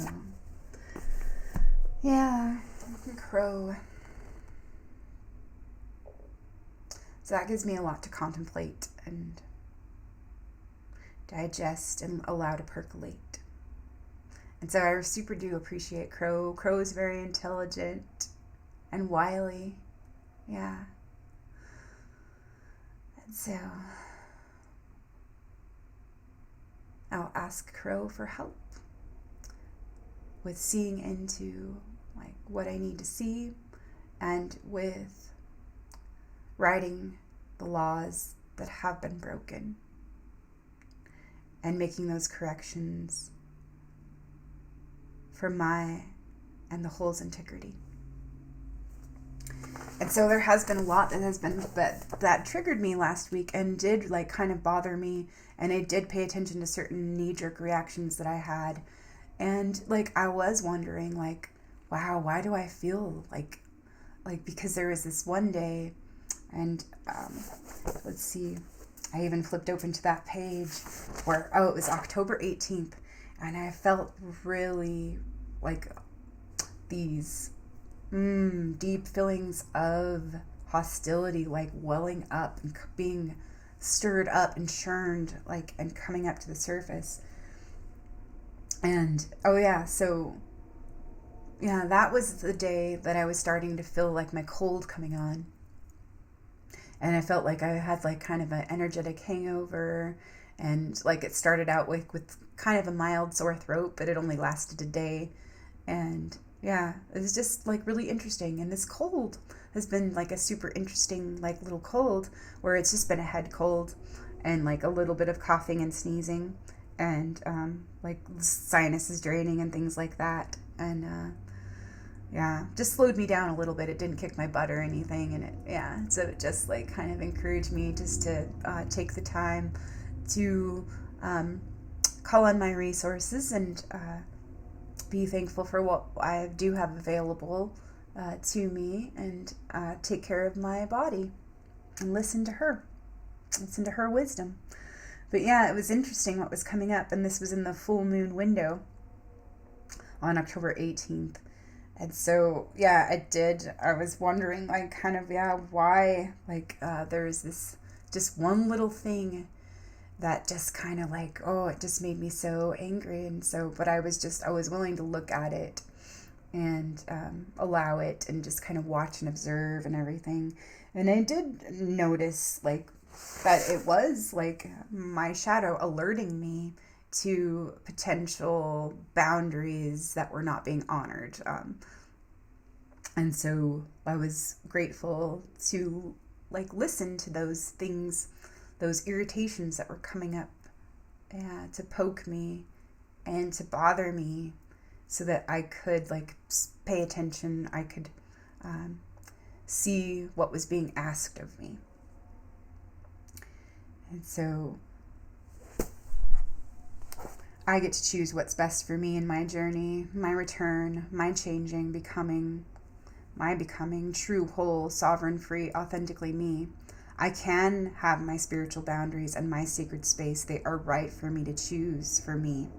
Speaker 1: yeah, Crow. So that gives me a lot to contemplate and digest and allow to percolate. And so I super do appreciate Crow. Crow is very intelligent and wily. Yeah. And so I'll ask Crow for help with seeing into like what I need to see and with righting the laws that have been broken and making those corrections for my and the whole's integrity. And so there has been a lot that triggered me last week and did like kind of bother me. And I did pay attention to certain knee-jerk reactions that I had. And like I was wondering like, wow, why do I feel like because there was this one day and let's see, I even flipped open to that page where, it was October 18th. And I felt really like these deep feelings of hostility, like welling up and being stirred up and churned, like, and coming up to the surface. And that was the day that I was starting to feel like my cold coming on. And I felt like I had like kind of an energetic hangover, and like it started out with kind of a mild sore throat, but it only lasted a day. And yeah, it was just like really interesting. And this cold has been like a super interesting like little cold where it's just been a head cold and like a little bit of coughing and sneezing and like sinuses draining and things like that. And just slowed me down a little bit. It didn't kick my butt or anything. And so it just like kind of encouraged me just to take the time to call on my resources and be thankful for what I do have available to me, and take care of my body and listen to her wisdom. But yeah, it was interesting what was coming up, and this was in the full moon window on October 18th. And so, I was wondering, like, kind of, why, like, there's this, just one little thing that just kind of like, it just made me so angry. And so, but I was willing to look at it and allow it and just kind of watch and observe and everything. And I did notice, like, that it was, like, my shadow alerting me to potential boundaries that were not being honored. And so I was grateful to, like, listen to those things, those irritations that were coming up, to poke me and to bother me, so that I could, like, pay attention. I could see what was being asked of me. And so I get to choose what's best for me in my journey, my return, my changing, my becoming true, whole, sovereign, free, authentically me. I can have my spiritual boundaries and my sacred space. They are right for me to choose for me.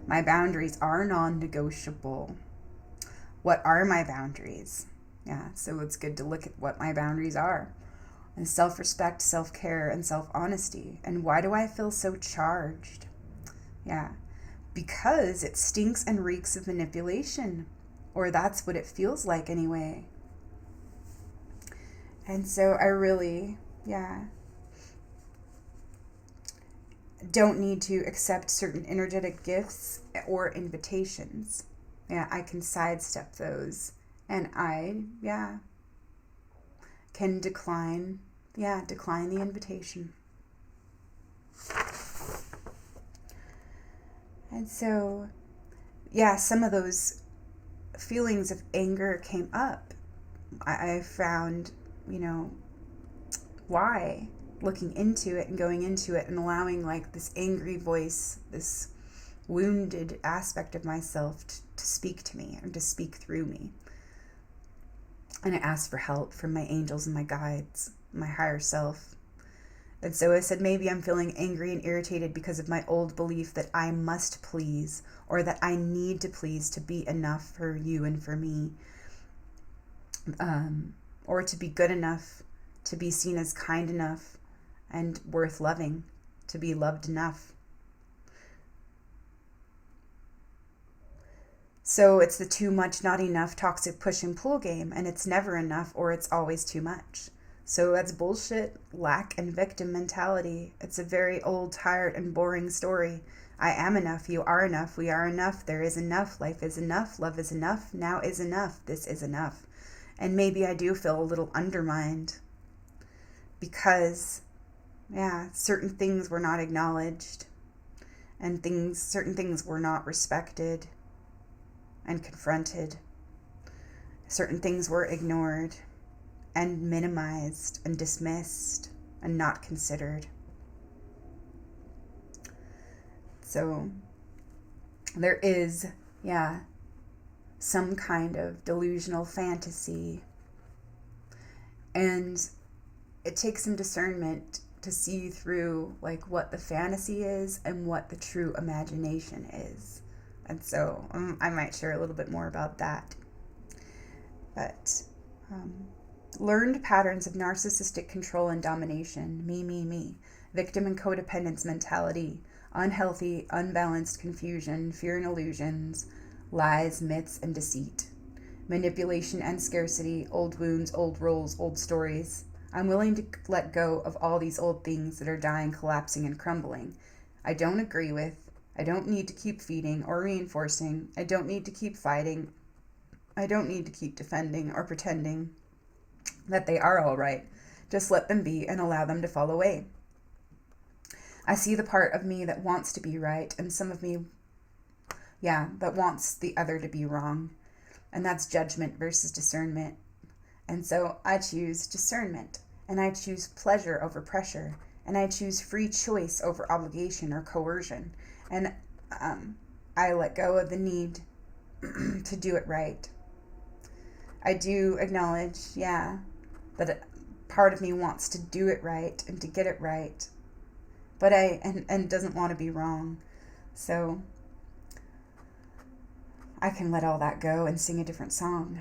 Speaker 1: My boundaries are non-negotiable. What are my boundaries? Yeah, so it's good to look at what my boundaries are. And self-respect, self-care, and self-honesty. And why do I feel so charged? Yeah, because it stinks and reeks of manipulation. Or that's what it feels like anyway. And so I really, don't need to accept certain energetic gifts or invitations. Yeah, I can sidestep those. And I, can decline the invitation. And so, some of those feelings of anger came up. I found, why, looking into it and going into it and allowing, like, this angry voice, this wounded aspect of myself to speak to me and to speak through me. And I asked for help from my angels and my guides, my higher self. And so I said, maybe I'm feeling angry and irritated because of my old belief that I must please, or that I need to please to be enough for you and for me, or to be good enough, to be seen as kind enough and worth loving, to be loved enough. So it's the too much, not enough, toxic push and pull game, and it's never enough, or it's always too much. So that's bullshit, lack, and victim mentality. It's a very old, tired, and boring story. I am enough, you are enough, we are enough, there is enough, life is enough, love is enough, now is enough, this is enough. And maybe I do feel a little undermined because, certain things were not acknowledged, and certain things were not respected and confronted. Certain things were ignored. and minimized and dismissed and not considered. So there is, some kind of delusional fantasy. And it takes some discernment to see through like what the fantasy is and what the true imagination is. And so I might share a little bit more about that. But learned patterns of narcissistic control and domination, me, victim and codependence mentality, unhealthy, unbalanced confusion, fear and illusions, lies, myths, and deceit, manipulation and scarcity, old wounds, old roles, old stories. I'm willing to let go of all these old things that are dying, collapsing, and crumbling. I don't agree with. I don't need to keep feeding or reinforcing. I don't need to keep fighting. I don't need to keep defending or pretending that they are all right. Just let them be and allow them to fall away. I see the part of me that wants to be right and some of me, that wants the other to be wrong. And that's judgment versus discernment. And so I choose discernment, and I choose pleasure over pressure, and I choose free choice over obligation or coercion. And I let go of the need to do it right. I do acknowledge, that part of me wants to do it right and to get it right, but and doesn't want to be wrong. So I can let all that go and sing a different song.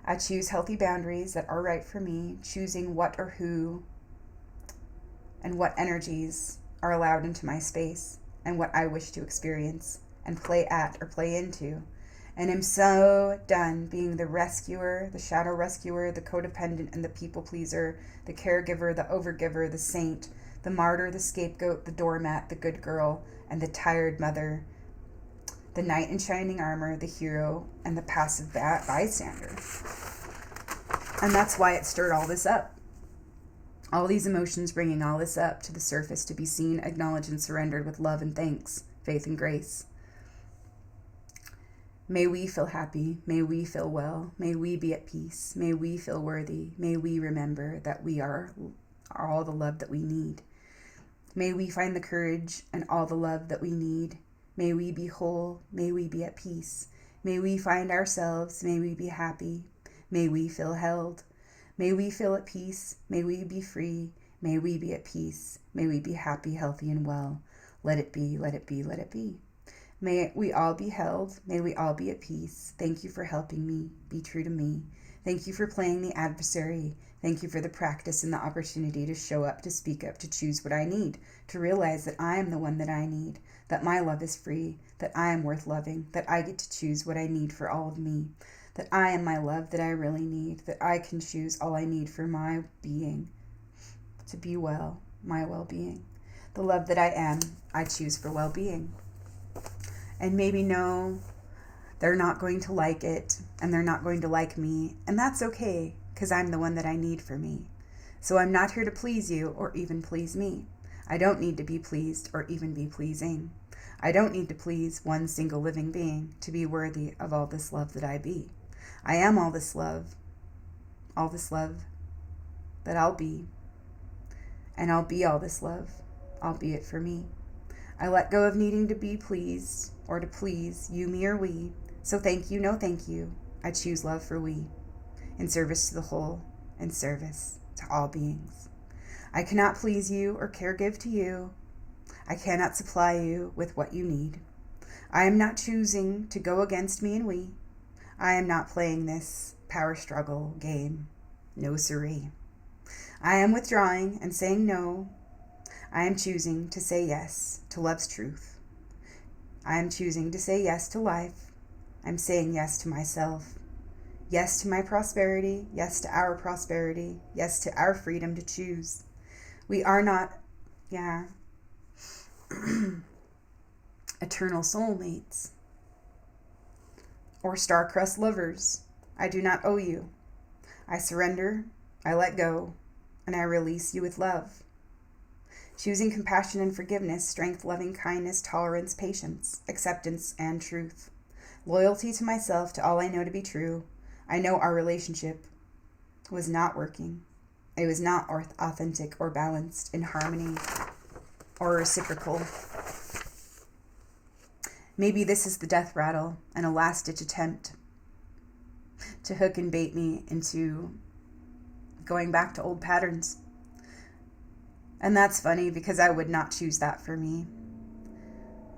Speaker 1: I choose healthy boundaries that are right for me, choosing what or who and what energies are allowed into my space and what I wish to experience and play at or play into. And I'm so done being the rescuer, the shadow rescuer, the codependent and the people pleaser, the caregiver, the overgiver, the saint, the martyr, the scapegoat, the doormat, the good girl, and the tired mother, the knight in shining armor, the hero, and the passive bystander. And that's why it stirred all this up. All these emotions bringing all this up to the surface to be seen, acknowledged, and surrendered with love and thanks, faith and grace. May we feel happy. May we feel well. May we be at peace. May we feel worthy. May we remember that we are all the love that we need. May we find the courage and all the love that we need. May we be whole. May we be at peace. May we find ourselves. May we be happy. May we feel held. May we feel at peace. May we be free. May we be at peace. May we be happy, healthy, and well. Let it be, let it be, let it be. May we all be held. May we all be at peace. Thank you for helping me. Be true to me. Thank you for playing the adversary. Thank you for the practice and the opportunity to show up, to speak up, to choose what I need, to realize that I am the one that I need, that my love is free, that I am worth loving, that I get to choose what I need for all of me, that I am my love that I really need, that I can choose all I need for my being, to be well, my well-being. The love that I am, I choose for well-being. And maybe no, they're not going to like it, and they're not going to like me, and that's okay, because I'm the one that I need for me. So I'm not here to please you or even please me. I don't need to be pleased or even be pleasing. I don't need to please one single living being to be worthy of all this love that I be. I am all this love that I'll be, and I'll be all this love, albeit for me. I let go of needing to be pleased or to please you, me, or we. So thank you, no thank you. I choose love for we, in service to the whole, in service to all beings. I cannot please you or care give to you. I cannot supply you with what you need. I am not choosing to go against me and we. I am not playing this power struggle game. No siree. I am withdrawing and saying no. I am choosing to say yes to love's truth. I am choosing to say yes to life. I'm saying yes to myself. Yes to my prosperity. Yes to our prosperity. Yes to our freedom to choose. We are not, eternal soulmates or star-crossed lovers. I do not owe you. I surrender, I let go, and I release you with love. Choosing compassion and forgiveness, strength, loving kindness, tolerance, patience, acceptance, and truth. Loyalty to myself, to all I know to be true. I know our relationship was not working. It was not authentic or balanced, in harmony or reciprocal. Maybe this is the death rattle and a last-ditch attempt to hook and bait me into going back to old patterns. And that's funny because I would not choose that for me.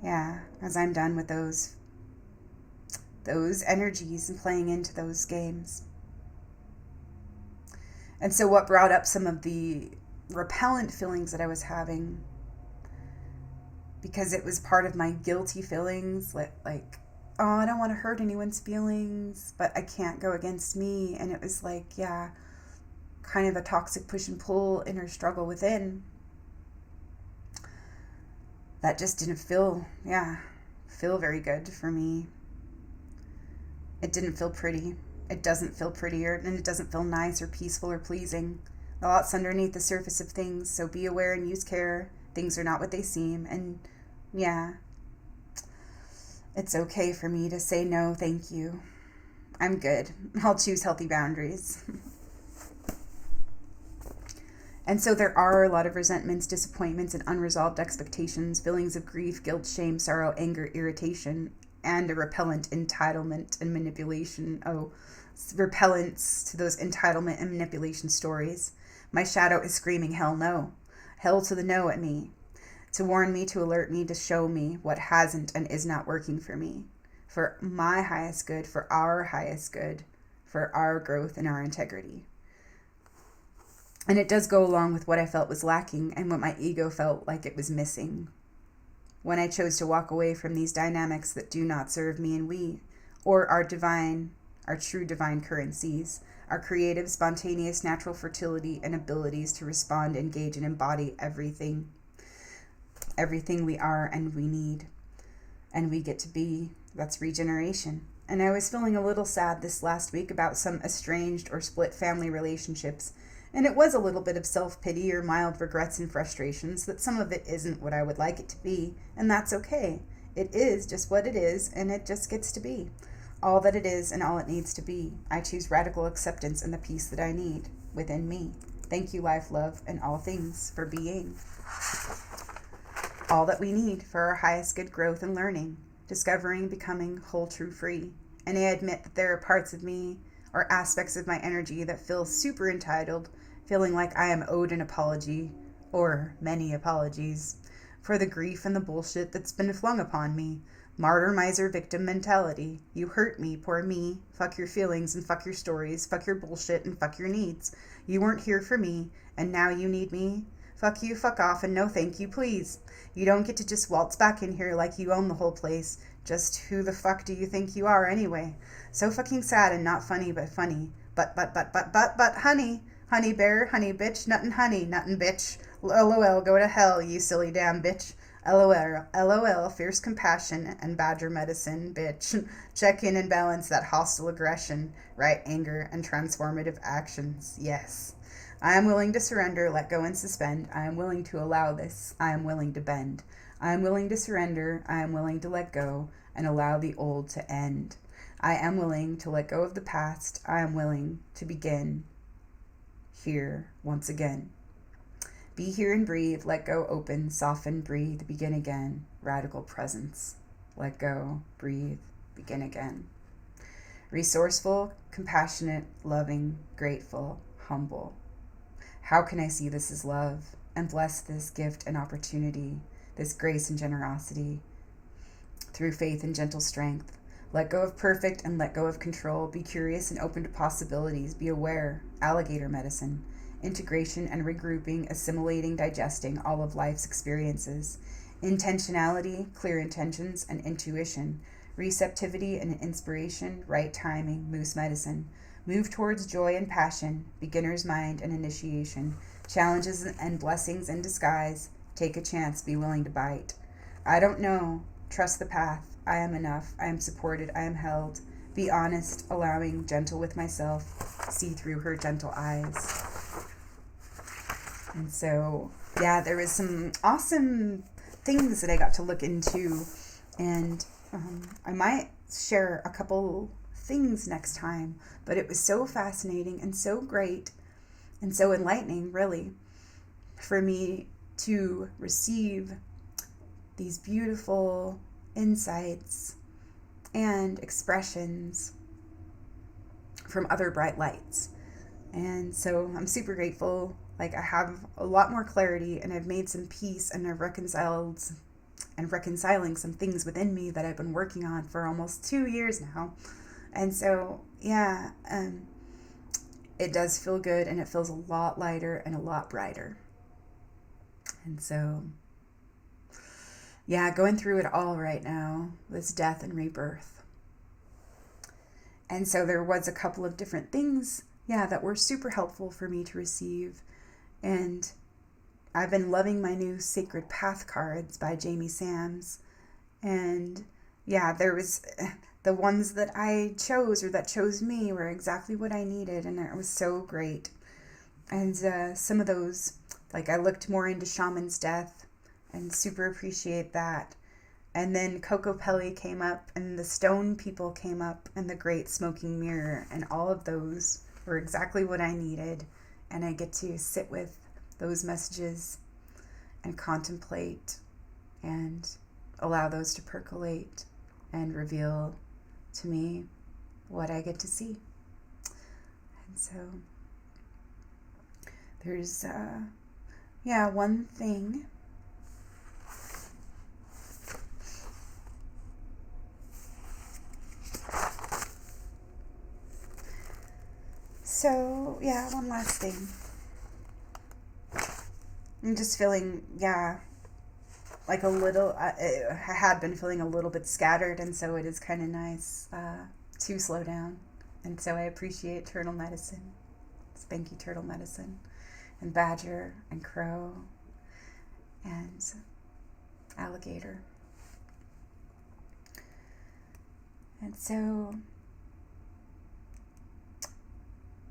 Speaker 1: Yeah, as I'm done with those energies and playing into those games. And so what brought up some of the repellent feelings that I was having, because it was part of my guilty feelings, like, oh, I don't want to hurt anyone's feelings, but I can't go against me. And it was like, yeah, kind of a toxic push and pull inner struggle within. That just didn't feel very good for me. It didn't feel pretty. It doesn't feel prettier, and it doesn't feel nice or peaceful or pleasing. A lot's underneath the surface of things, so be aware and use care. Things are not what they seem, and yeah, it's okay for me to say no, thank you. I'm good. I'll choose healthy boundaries. And so there are a lot of resentments, disappointments, and unresolved expectations, feelings of grief, guilt, shame, sorrow, anger, irritation, and a repellent entitlement and manipulation. Repellents to those entitlement and manipulation stories. My shadow is screaming, hell no. Hell to the no at me. To warn me, to alert me, to show me what hasn't and is not working for me. For my highest good, for our highest good, for our growth and our integrity. And it does go along with what I felt was lacking and what my ego felt like it was missing. When I chose to walk away from these dynamics that do not serve me and we, or our true divine currencies, our creative, spontaneous, natural fertility and abilities to respond, engage, and embody everything we are and we need, and we get to be. That's regeneration. And I was feeling a little sad this last week about some estranged or split family relationships. And it was a little bit of self-pity or mild regrets and frustrations that some of it isn't what I would like it to be, and that's okay. It is just what it is, and it just gets to be. All that it is and all it needs to be. I choose radical acceptance and the peace that I need within me. Thank you, life, love, and all things for being all that we need for our highest good growth and learning, discovering, becoming whole, true, free. And I admit that there are parts of me or aspects of my energy that feel super entitled, feeling like I am owed an apology, or many apologies, for the grief and the bullshit that's been flung upon me. Martyr, miser, victim mentality. You hurt me, poor me. Fuck your feelings and fuck your stories. Fuck your bullshit and fuck your needs. You weren't here for me, and now you need me. Fuck you, fuck off, and no thank you, please. You don't get to just waltz back in here like you own the whole place. Just who the fuck do you think you are anyway? So fucking sad and not funny, but funny. But, honey bear, honey bitch, nuttin' honey, nuttin' bitch. LOL, go to hell, you silly damn bitch. LOL, fierce compassion and badger medicine, bitch. Check in and balance that hostile aggression, right anger and transformative actions, yes. I am willing to surrender, let go, and suspend. I am willing to allow this. I am willing to bend. I am willing to surrender. I am willing to let go and allow the old to end. I am willing to let go of the past. I am willing to begin here once again. Be here and breathe. Let go, open, soften, breathe, begin again. Radical presence. Let go, breathe, begin again. Resourceful, compassionate, loving, grateful, humble. How can I see this as love and bless this gift and opportunity, this grace and generosity through faith and gentle strength? Let go of perfect and let go of control. Be curious and open to possibilities. Be aware. Alligator medicine. Integration and regrouping, assimilating, digesting all of life's experiences. Intentionality, clear intentions, and intuition. Receptivity and inspiration, right timing, moose medicine. Move towards joy and passion, beginner's mind and initiation. Challenges and blessings in disguise. Take a chance, be willing to bite. I don't know. Trust the path. I am enough. I am supported. I am held. Be honest, allowing, gentle with myself. See through her gentle eyes. And so, yeah, there was some awesome things that I got to look into. And I might share a couple things next time. But it was so fascinating and so great and so enlightening, really, for me to receive these beautiful insights and expressions from other bright lights. And so I'm super grateful. Like, I have a lot more clarity, and I've made some peace, and I've reconciling some things within me that I've been working on for almost 2 years now. And so, yeah, it does feel good, and it feels a lot lighter and a lot brighter. And so, yeah, going through it all right now, this death and rebirth. And so there was a couple of different things, that were super helpful for me to receive. And I've been loving my new Sacred Path cards by Jamie Sams. And there was the ones that I chose, or that chose me, were exactly what I needed. And it was so great. And some of those, like, I looked more into Shaman's Death and super appreciate that. And then Coco Pelli came up, and the Stone People came up, and the Great Smoking Mirror. And all of those were exactly what I needed. And I get to sit with those messages and contemplate and allow those to percolate and reveal to me what I get to see. And so there's one thing one last thing. I'm just feeling, like a little, I had been feeling a little bit scattered, and so it is kind of nice to slow down. And so I appreciate turtle medicine, Spanky turtle medicine, and badger, and crow, and alligator. And so,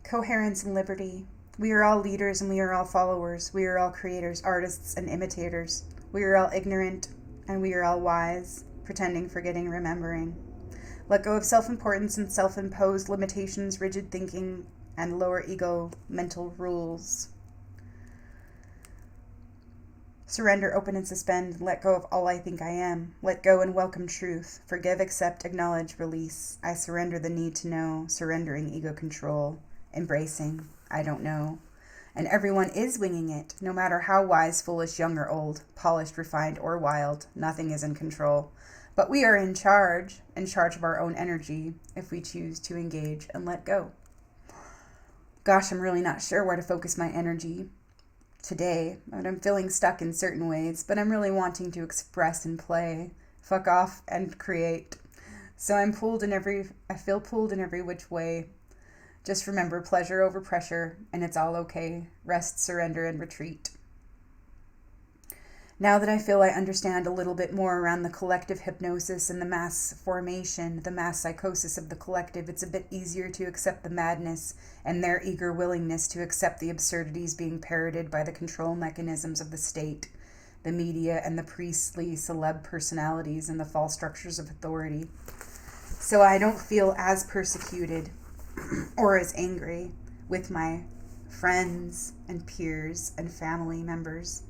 Speaker 1: coherence and liberty. We are all leaders, and we are all followers. We are all creators, artists, and imitators. We are all ignorant, and we are all wise, pretending, forgetting, remembering. Let go of self-importance and self-imposed limitations, rigid thinking, and lower ego mental rules. Surrender, open, and suspend. Let go of all I think I am. Let go and welcome truth. Forgive, accept, acknowledge, release. I surrender the need to know, surrendering ego control, embracing I don't know. And everyone is winging it, no matter how wise, foolish, young or old, polished, refined, or wild. Nothing is in control. But we are in charge of our own energy, if we choose to engage and let go. Gosh, I'm really not sure where to focus my energy today, but I'm feeling stuck in certain ways, but I'm really wanting to express and play, fuck off and create. So I feel pulled in every which way. Just remember, pleasure over pressure, and it's all okay. Rest, surrender, and retreat. Now that I feel I understand a little bit more around the collective hypnosis and the mass formation, the mass psychosis of the collective, it's a bit easier to accept the madness and their eager willingness to accept the absurdities being parroted by the control mechanisms of the state, the media, and the priestly celeb personalities and the false structures of authority. So I don't feel as persecuted or as angry with my friends and peers and family members.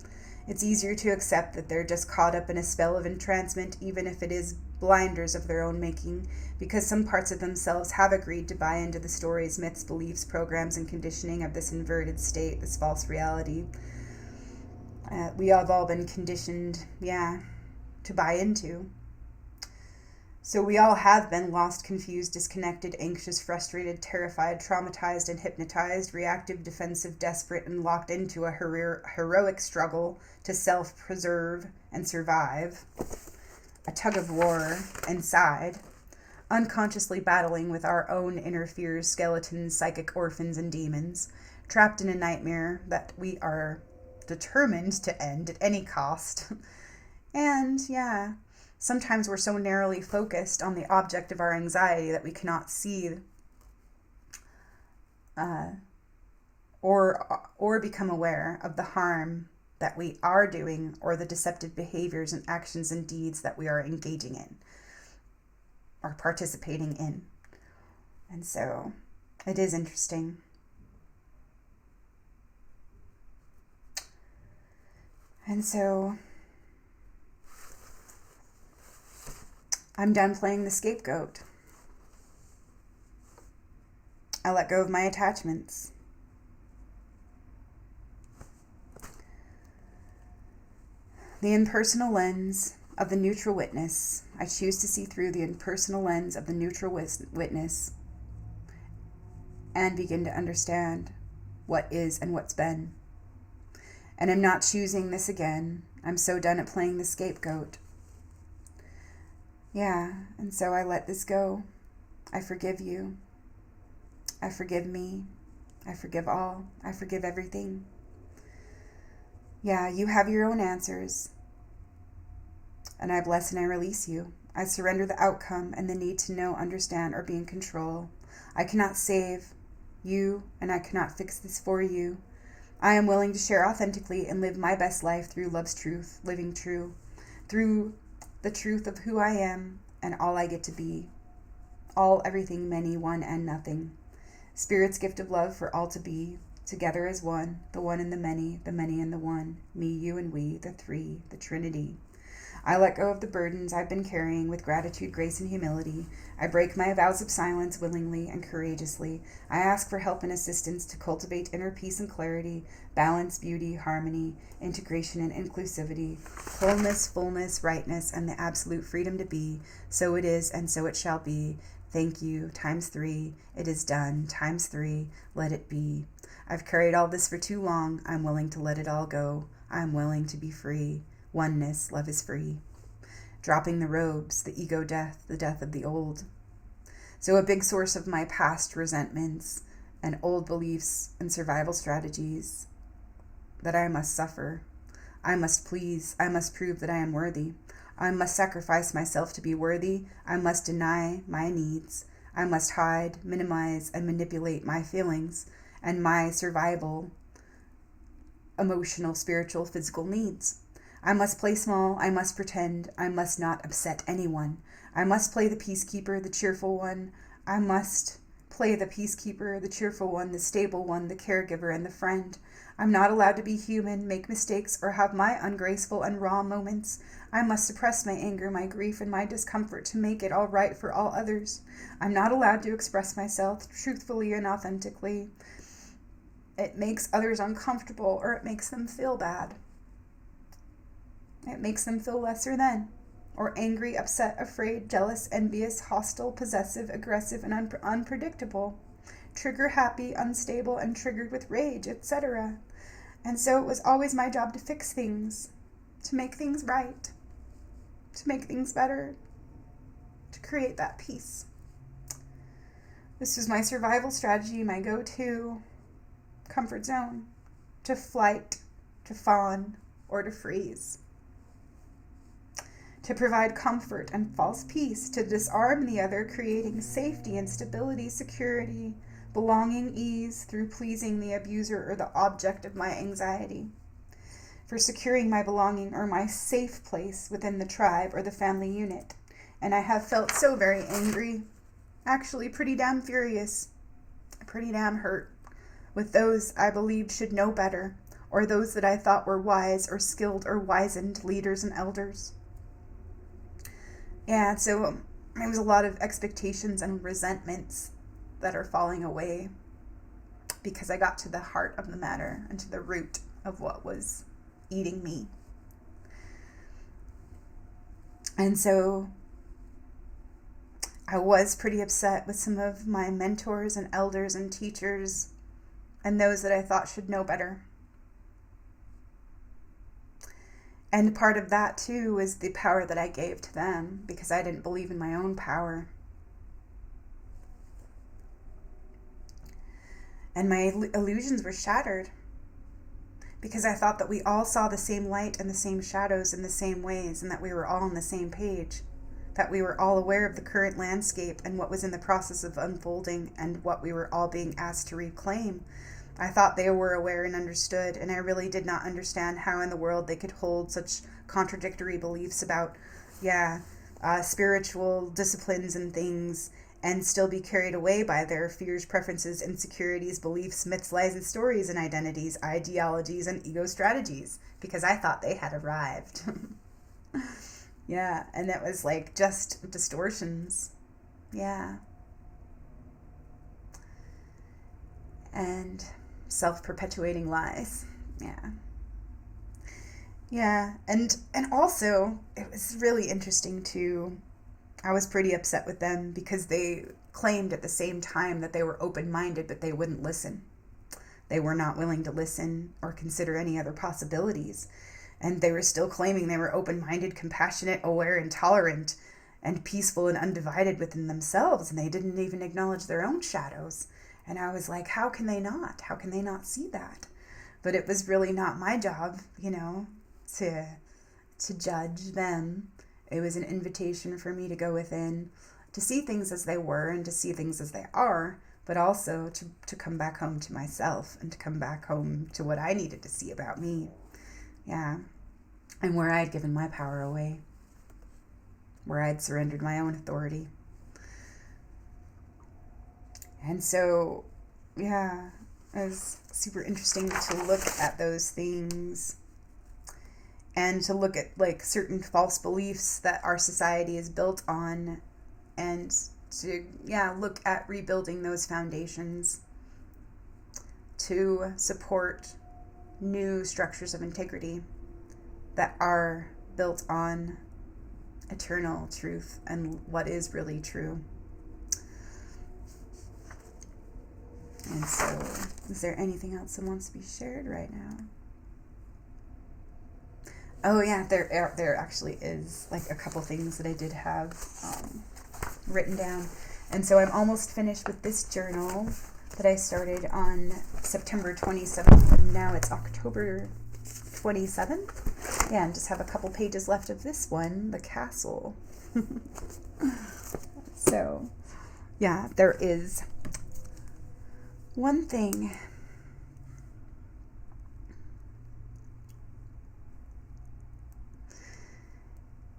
Speaker 1: It's easier to accept that they're just caught up in a spell of entrancement, even if it is blinders of their own making, because some parts of themselves have agreed to buy into the stories, myths, beliefs, programs, and conditioning of this inverted state, this false reality. We have all been conditioned, to buy into. So we all have been lost, confused, disconnected, anxious, frustrated, terrified, traumatized, and hypnotized, reactive, defensive, desperate, and locked into a heroic struggle to self-preserve and survive. A tug of war inside, unconsciously battling with our own inner fears, skeletons, psychic orphans, and demons, trapped in a nightmare that we are determined to end at any cost. And, sometimes we're so narrowly focused on the object of our anxiety that we cannot see or become aware of the harm that we are doing or the deceptive behaviors and actions and deeds that we are engaging in or participating in. And so it is interesting. And so I'm done playing the scapegoat. I let go of my attachments. The impersonal lens of the neutral witness. I choose to see through the impersonal lens of the neutral witness and begin to understand what is and what's been. And I'm not choosing this again. I'm so done at playing the scapegoat. Yeah, and so I let this go. I forgive you. I forgive me. I forgive all. I forgive everything. Yeah, you have your own answers. And I bless and I release you. I surrender the outcome and the need to know, understand, or be in control. I cannot save you, and I cannot fix this for you. I am willing to share authentically and live my best life through love's truth, living true, through the truth of who I am and all I get to be. All, everything, many, one, and nothing. Spirit's gift of love for all to be, together as one, the one and the many and the one, me, you, and we, the three, the Trinity. I let go of the burdens I've been carrying with gratitude, grace, and humility. I break my vows of silence willingly and courageously. I ask for help and assistance to cultivate inner peace and clarity, balance, beauty, harmony, integration, and inclusivity, wholeness, fullness, rightness, and the absolute freedom to be. So it is, and so it shall be. Thank you, times 3. It is done, times 3. Let it be. I've carried all this for too long. I'm willing to let it all go. I'm willing to be free. Oneness, love is free. Dropping the robes, the ego death, the death of the old. So a big source of my past resentments and old beliefs and survival strategies that I must suffer. I must please. I must prove that I am worthy. I must sacrifice myself to be worthy. I must deny my needs. I must hide, minimize, and manipulate my feelings and my survival, emotional, spiritual, physical needs. I must play small, I must pretend, I must not upset anyone. I must play the peacekeeper, the cheerful one. I must play the peacekeeper, the cheerful one, the stable one, the caregiver, and the friend. I'm not allowed to be human, make mistakes, or have my ungraceful and raw moments. I must suppress my anger, my grief, and my discomfort to make it all right for all others. I'm not allowed to express myself truthfully and authentically. It makes others uncomfortable, or it makes them feel bad. It makes them feel lesser than, or angry, upset, afraid, jealous, envious, hostile, possessive, aggressive, and unpredictable, trigger happy, unstable, and triggered with rage, etc. And so it was always my job to fix things, to make things right, to make things better, to create that peace. This was my survival strategy, my go-to comfort zone, to flight, to fawn, or to freeze. To provide comfort and false peace, to disarm the other, creating safety and stability, security, belonging, ease, through pleasing the abuser or the object of my anxiety. For securing my belonging or my safe place within the tribe or the family unit. And I have felt so very angry, actually pretty damn furious, pretty damn hurt, with those I believed should know better, or those that I thought were wise or skilled or wizened leaders and elders. Yeah, so there was a lot of expectations and resentments that are falling away because I got to the heart of the matter and to the root of what was eating me. And so I was pretty upset with some of my mentors and elders and teachers and those that I thought should know better. And part of that, too, is the power that I gave to them because I didn't believe in my own power. And my illusions were shattered because I thought that we all saw the same light and the same shadows in the same ways and that we were all on the same page, that we were all aware of the current landscape and what was in the process of unfolding and what we were all being asked to reclaim. I thought they were aware and understood, and I really did not understand how in the world they could hold such contradictory beliefs about, spiritual disciplines and things, and still be carried away by their fears, preferences, insecurities, beliefs, myths, lies, and stories, and identities, ideologies, and ego strategies, because I thought they had arrived. Yeah, and it was like just distortions. Yeah. And self-perpetuating lies. Yeah. Yeah, and also it was really interesting too. I was pretty upset with them because they claimed at the same time that they were open-minded, but they wouldn't listen. They were not willing to listen or consider any other possibilities. And they were still claiming they were open-minded, compassionate, aware, and tolerant, and peaceful and undivided within themselves. And they didn't even acknowledge their own shadows. And I was like, how can they not? How can they not see that? But it was really not my job, to judge them. It was an invitation for me to go within, to see things as they were and to see things as they are, but also to come back home to myself and to come back home to what I needed to see about me. Yeah. And where I'd given my power away, where I'd surrendered my own authority. And so, yeah, it was super interesting to look at those things and to look at like certain false beliefs that our society is built on, and to, look at rebuilding those foundations to support new structures of integrity that are built on eternal truth and what is really true. And so, is there anything else that wants to be shared right now? Oh yeah, there actually is like a couple things that I did have written down. And so I'm almost finished with this journal that I started on September 27th, and now it's October 27th. Yeah, and just have a couple pages left of this one, the castle. So, yeah, there is one thing.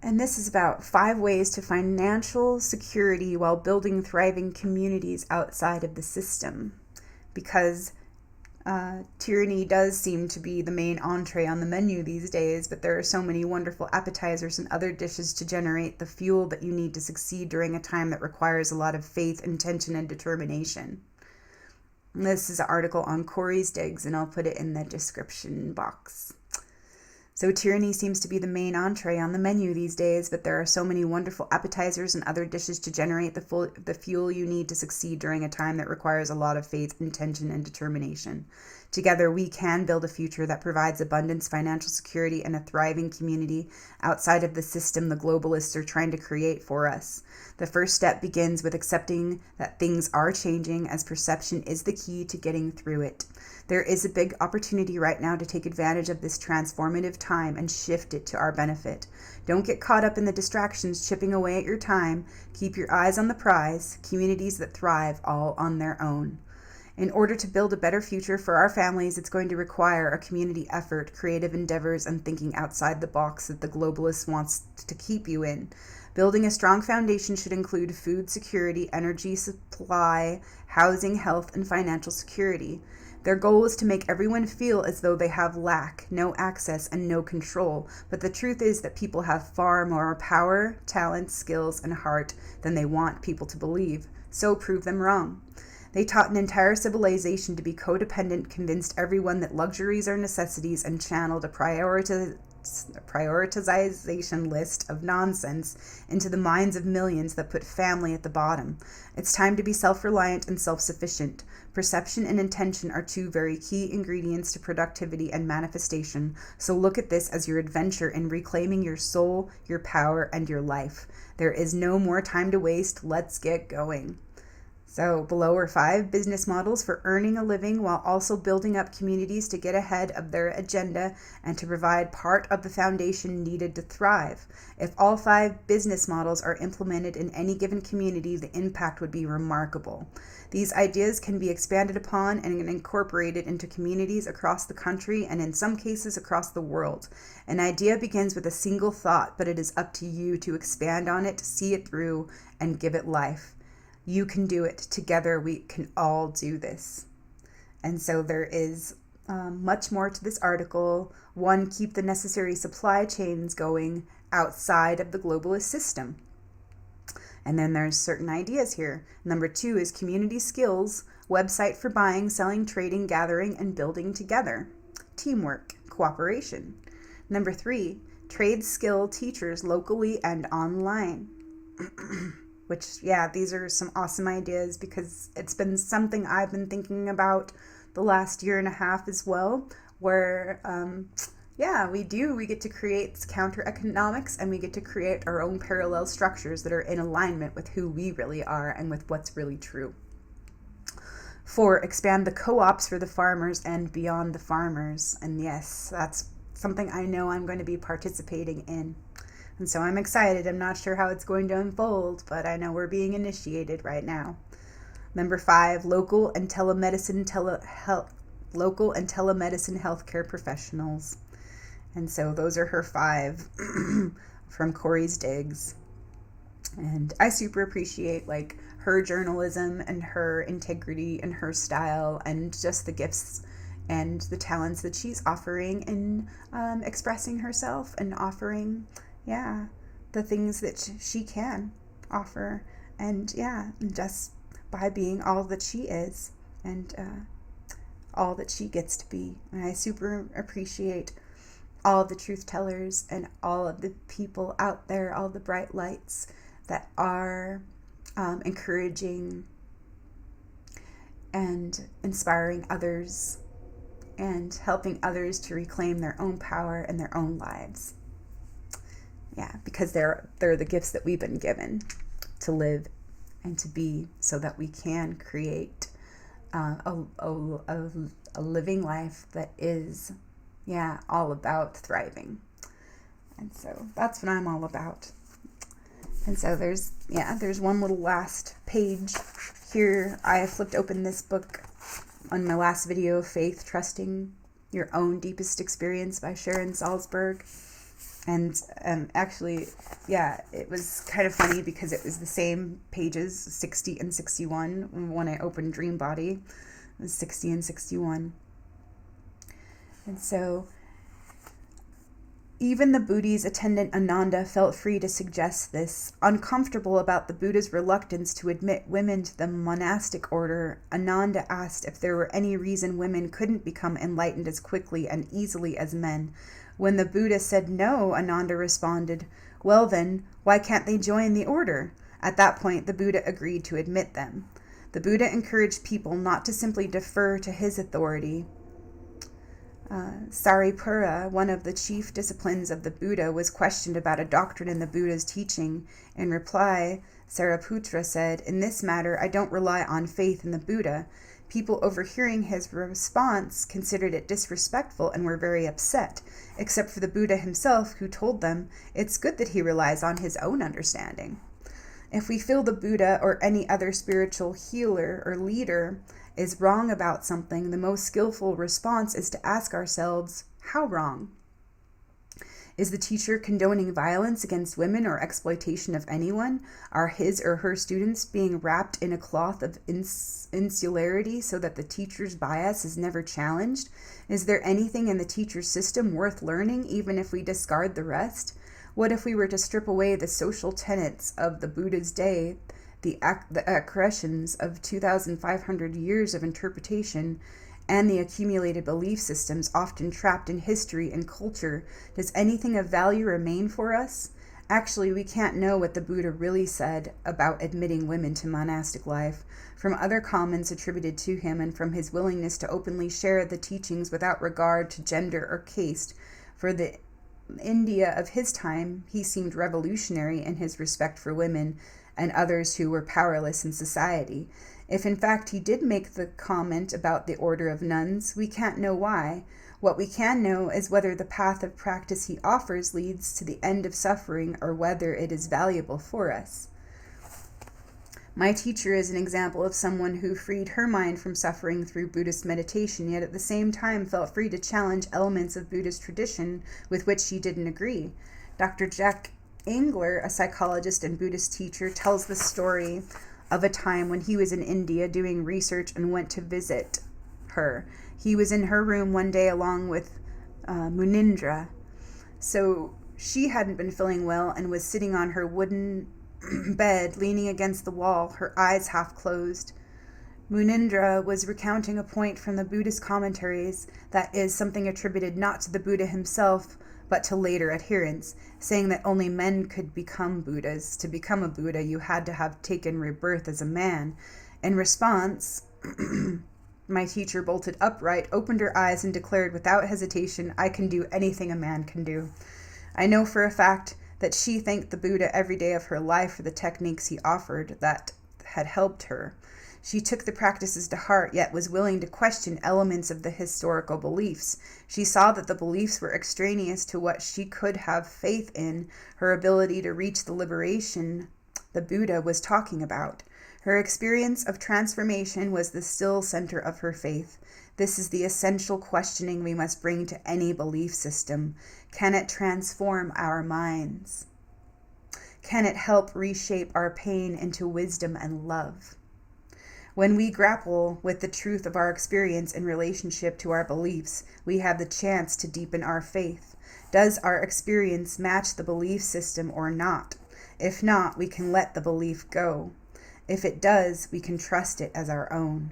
Speaker 1: And this is about 5 ways to financial security while building thriving communities outside of the system. Because tyranny does seem to be the main entree on the menu these days, but there are so many wonderful appetizers and other dishes to generate the fuel that you need to succeed during a time that requires a lot of faith, intention, and determination. And this is an article on Corey's Digs, and I'll put it in the description box. So tyranny seems to be the main entree on the menu these days, but there are so many wonderful appetizers and other dishes to generate the fuel you need to succeed during a time that requires a lot of faith, intention, and determination. Together, we can build a future that provides abundance, financial security, and a thriving community outside of the system the globalists are trying to create for us. The first step begins with accepting that things are changing, as perception is the key to getting through it. There is a big opportunity right now to take advantage of this transformative time and shift it to our benefit. Don't get caught up in the distractions chipping away at your time. Keep your eyes on the prize, communities that thrive all on their own. In order to build a better future for our families, it's going to require a community effort, creative endeavors, and thinking outside the box that the globalist wants to keep you in. Building a strong foundation should include food security, energy supply, housing, health, and financial security. Their goal is to make everyone feel as though they have lack, no access, and no control. But the truth is that people have far more power, talent, skills, and heart than they want people to believe. So prove them wrong. They taught an entire civilization to be codependent, convinced everyone that luxuries are necessities, and channeled a prioritization list of nonsense into the minds of millions that put family at the bottom. It's time to be self-reliant and self-sufficient. Perception and intention are 2 very key ingredients to productivity and manifestation, so look at this as your adventure in reclaiming your soul, your power, and your life. There is no more time to waste. Let's get going. So below are 5 business models for earning a living while also building up communities to get ahead of their agenda and to provide part of the foundation needed to thrive. If all 5 business models are implemented in any given community, the impact would be remarkable. These ideas can be expanded upon and incorporated into communities across the country and in some cases across the world. An idea begins with a single thought, but it is up to you to expand on it, see it through, and give it life. You can do it. Together we can all do this. And so there is much more to this article. One, keep the necessary supply chains going outside of the globalist system. And then there's certain ideas here. Number 2 is community skills, website for buying, selling, trading, gathering, and building together. Teamwork, cooperation. Number 3, trade skill teachers locally and online. Which, yeah, these are some awesome ideas because it's been something I've been thinking about the last year and a half as well, where, we get to create counter economics, and we get to create our own parallel structures that are in alignment with who we really are and with what's really true. 4, expand the co-ops for the farmers and beyond the farmers. And yes, that's something I know I'm going to be participating in. And so I'm excited. I'm not sure how it's going to unfold, but I know we're being initiated right now. Number 5, local and telemedicine healthcare professionals. And so those are her 5 from Corey's Digs. And I super appreciate her journalism and her integrity and her style and just the gifts and the talents that she's offering in expressing herself and offering, the things that she can offer. And just by being all that she is and all that she gets to be. And I super appreciate all the truth tellers and all of the people out there, all the bright lights that are encouraging and inspiring others and helping others to reclaim their own power and their own lives. Yeah, because they're the gifts that we've been given to live and to be, so that we can create a living life that is, all about thriving. And so that's what I'm all about. And so there's one little last page here. I flipped open this book on my last video, Faith, Trusting Your Own Deepest Experience by Sharon Salzburg. And actually, it was kind of funny because it was the same pages, 60 and 61, when I opened Dreambody. It was 60 and 61. And so, even the Buddha's attendant Ananda felt free to suggest this. Uncomfortable about the Buddha's reluctance to admit women to the monastic order, Ananda asked if there were any reason women couldn't become enlightened as quickly and easily as men. When the Buddha said no, Ananda responded, "Well then, why can't they join the order?" At that point, the Buddha agreed to admit them. The Buddha encouraged people not to simply defer to his authority. Saripura, one of the chief disciples of the Buddha, was questioned about a doctrine in the Buddha's teaching. In reply, Sariputra said, "In this matter, I don't rely on faith in the Buddha." People overhearing his response considered it disrespectful and were very upset, except for the Buddha himself, who told them it's good that he relies on his own understanding. If we feel the Buddha or any other spiritual healer or leader is wrong about something, the most skillful response is to ask ourselves, how wrong? Is the teacher condoning violence against women or exploitation of anyone? Are his or her students being wrapped in a cloth of insularity so that the teacher's bias is never challenged? Is there anything in the teacher's system worth learning, even if we discard the rest? What if we were to strip away the social tenets of the Buddha's day, the accretions of 2,500 years of interpretation, and the accumulated belief systems often trapped in history and culture? Does anything of value remain for us? Actually, we can't know what the Buddha really said about admitting women to monastic life. From other comments attributed to him and from his willingness to openly share the teachings without regard to gender or caste, for the India of his time, he seemed revolutionary in his respect for women and others who were powerless in society. If in fact he did make the comment about the order of nuns, we can't know why. What we can know is whether the path of practice he offers leads to the end of suffering or whether it is valuable for us. My teacher is an example of someone who freed her mind from suffering through Buddhist meditation, yet at the same time felt free to challenge elements of Buddhist tradition with which she didn't agree. Dr. Jack Engler, a psychologist and Buddhist teacher, tells the story of a time when he was in India doing research and went to visit her. He was in her room one day along with Munindra. So she hadn't been feeling well and was sitting on her wooden bed, leaning against the wall, her eyes half closed. Munindra was recounting a point from the Buddhist commentaries that is something attributed not to the Buddha himself, but to later adherents, saying that only men could become Buddhas. To become a Buddha, you had to have taken rebirth as a man. In response, my teacher bolted upright, opened her eyes, and declared without hesitation, "I can do anything a man can do." I know for a fact that she thanked the Buddha every day of her life for the techniques he offered that had helped her. She took the practices to heart, yet was willing to question elements of the historical beliefs. She saw that the beliefs were extraneous to what she could have faith in, her ability to reach the liberation the Buddha was talking about. Her experience of transformation was the still center of her faith. This is the essential questioning we must bring to any belief system. Can it transform our minds? Can it help reshape our pain into wisdom and love? When we grapple with the truth of our experience in relationship to our beliefs, we have the chance to deepen our faith. Does our experience match the belief system or not? If not, we can let the belief go. If it does, we can trust it as our own.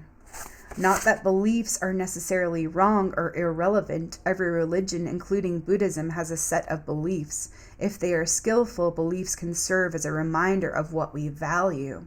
Speaker 1: Not that beliefs are necessarily wrong or irrelevant. Every religion, including Buddhism, has a set of beliefs. If they are skillful, beliefs can serve as a reminder of what we value.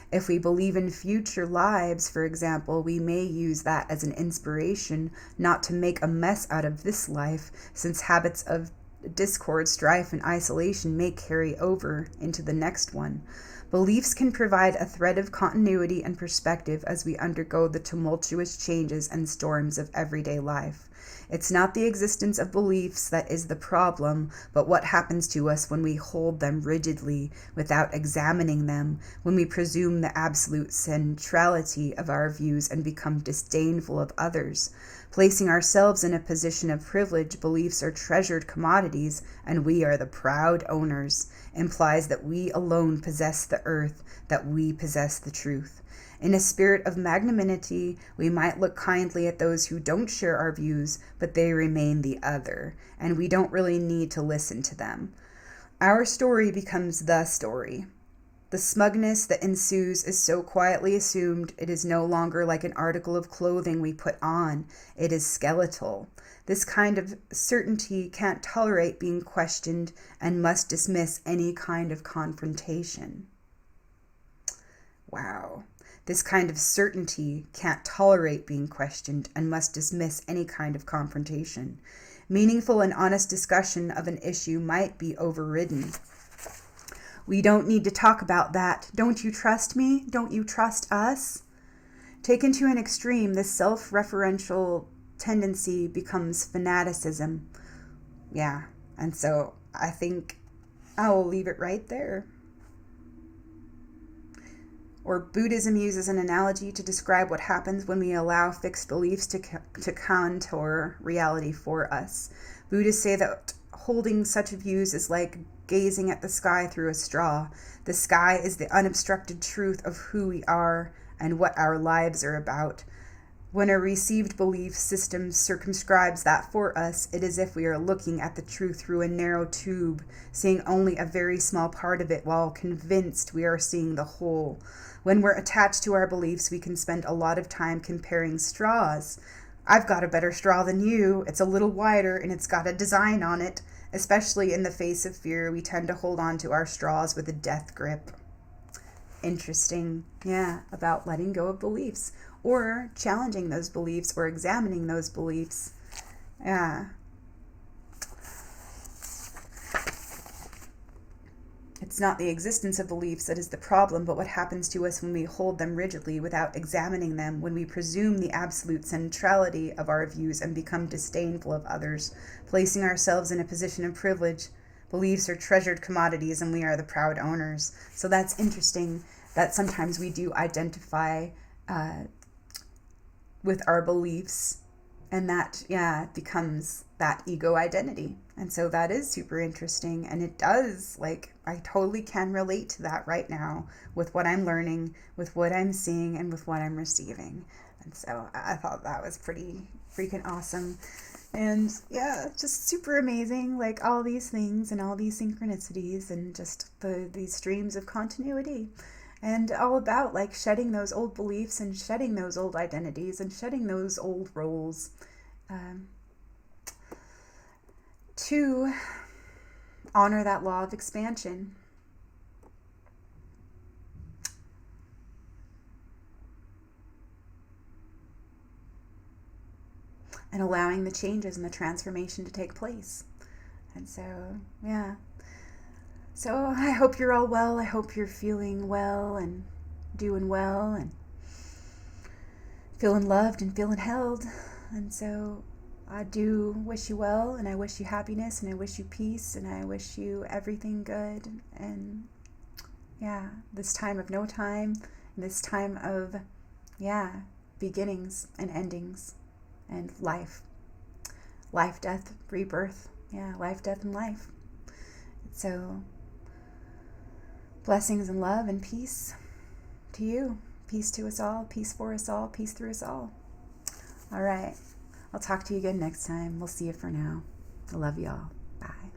Speaker 1: If we believe in future lives, for example, we may use that as an inspiration not to make a mess out of this life, since habits of discord, strife, and isolation may carry over into the next one. Beliefs can provide a thread of continuity and perspective as we undergo the tumultuous changes and storms of everyday life. It's not the existence of beliefs that is the problem, but what happens to us when we hold them rigidly without examining them, when we presume the absolute centrality of our views and become disdainful of others. Placing ourselves in a position of privilege, beliefs are treasured commodities, and we are the proud owners, implies that we alone possess the earth, that we possess the truth. In a spirit of magnanimity, we might look kindly at those who don't share our views, but they remain the other, and we don't really need to listen to them. Our story becomes the story. The smugness that ensues is so quietly assumed, it is no longer like an article of clothing we put on. It is skeletal. This kind of certainty can't tolerate being questioned and must dismiss any kind of confrontation. Wow. This kind of certainty can't tolerate being questioned and must dismiss any kind of confrontation. Meaningful and honest discussion of an issue might be overridden. We don't need to talk about that. Don't you trust me? Don't you trust us? Taken to an extreme, this self-referential tendency becomes fanaticism. Yeah, and so I think I will leave it right there. Or Buddhism uses an analogy to describe what happens when we allow fixed beliefs to contour reality for us. Buddhists say that holding such views is like gazing at the sky through a straw. The sky is the unobstructed truth of who we are and what our lives are about. When a received belief system circumscribes that for us, it is as if we are looking at the truth through a narrow tube, seeing only a very small part of it while convinced we are seeing the whole. When we're attached to our beliefs, we can spend a lot of time comparing straws. I've got a better straw than you. It's a little wider and it's got a design on it. Especially in the face of fear, we tend to hold on to our straws with a death grip. Interesting, yeah, about letting go of beliefs or challenging those beliefs or examining those beliefs. Yeah. It's not the existence of beliefs that is the problem, but what happens to us when we hold them rigidly without examining them, when we presume the absolute centrality of our views and become disdainful of others, placing ourselves in a position of privilege. Beliefs are treasured commodities, and we are the proud owners. So that's interesting that sometimes we do identify with our beliefs And that, yeah, becomes that ego identity. And so that is super interesting. And it does, like, I totally can relate to that right now with what I'm learning, with what I'm seeing, and with what I'm receiving. And so I thought that was pretty freaking awesome. And yeah, just super amazing, like all these things and all these synchronicities and just these streams of continuity. And all about like shedding those old beliefs and shedding those old identities and shedding those old roles, um, to honor that law of expansion. And allowing the changes and the transformation to take place. And so, yeah. So I hope you're all well. I hope you're feeling well and doing well and feeling loved and feeling held. And so I do wish you well, and I wish you happiness, and I wish you peace, and I wish you everything good. And yeah, this time of no time, this time of, yeah, beginnings and endings and life. Life, death, rebirth. Yeah, life, death, and life. So blessings and love and peace to you. Peace to us all. Peace for us all. Peace through us all. All right. I'll talk to you again next time. We'll see you for now. I love y'all. Bye.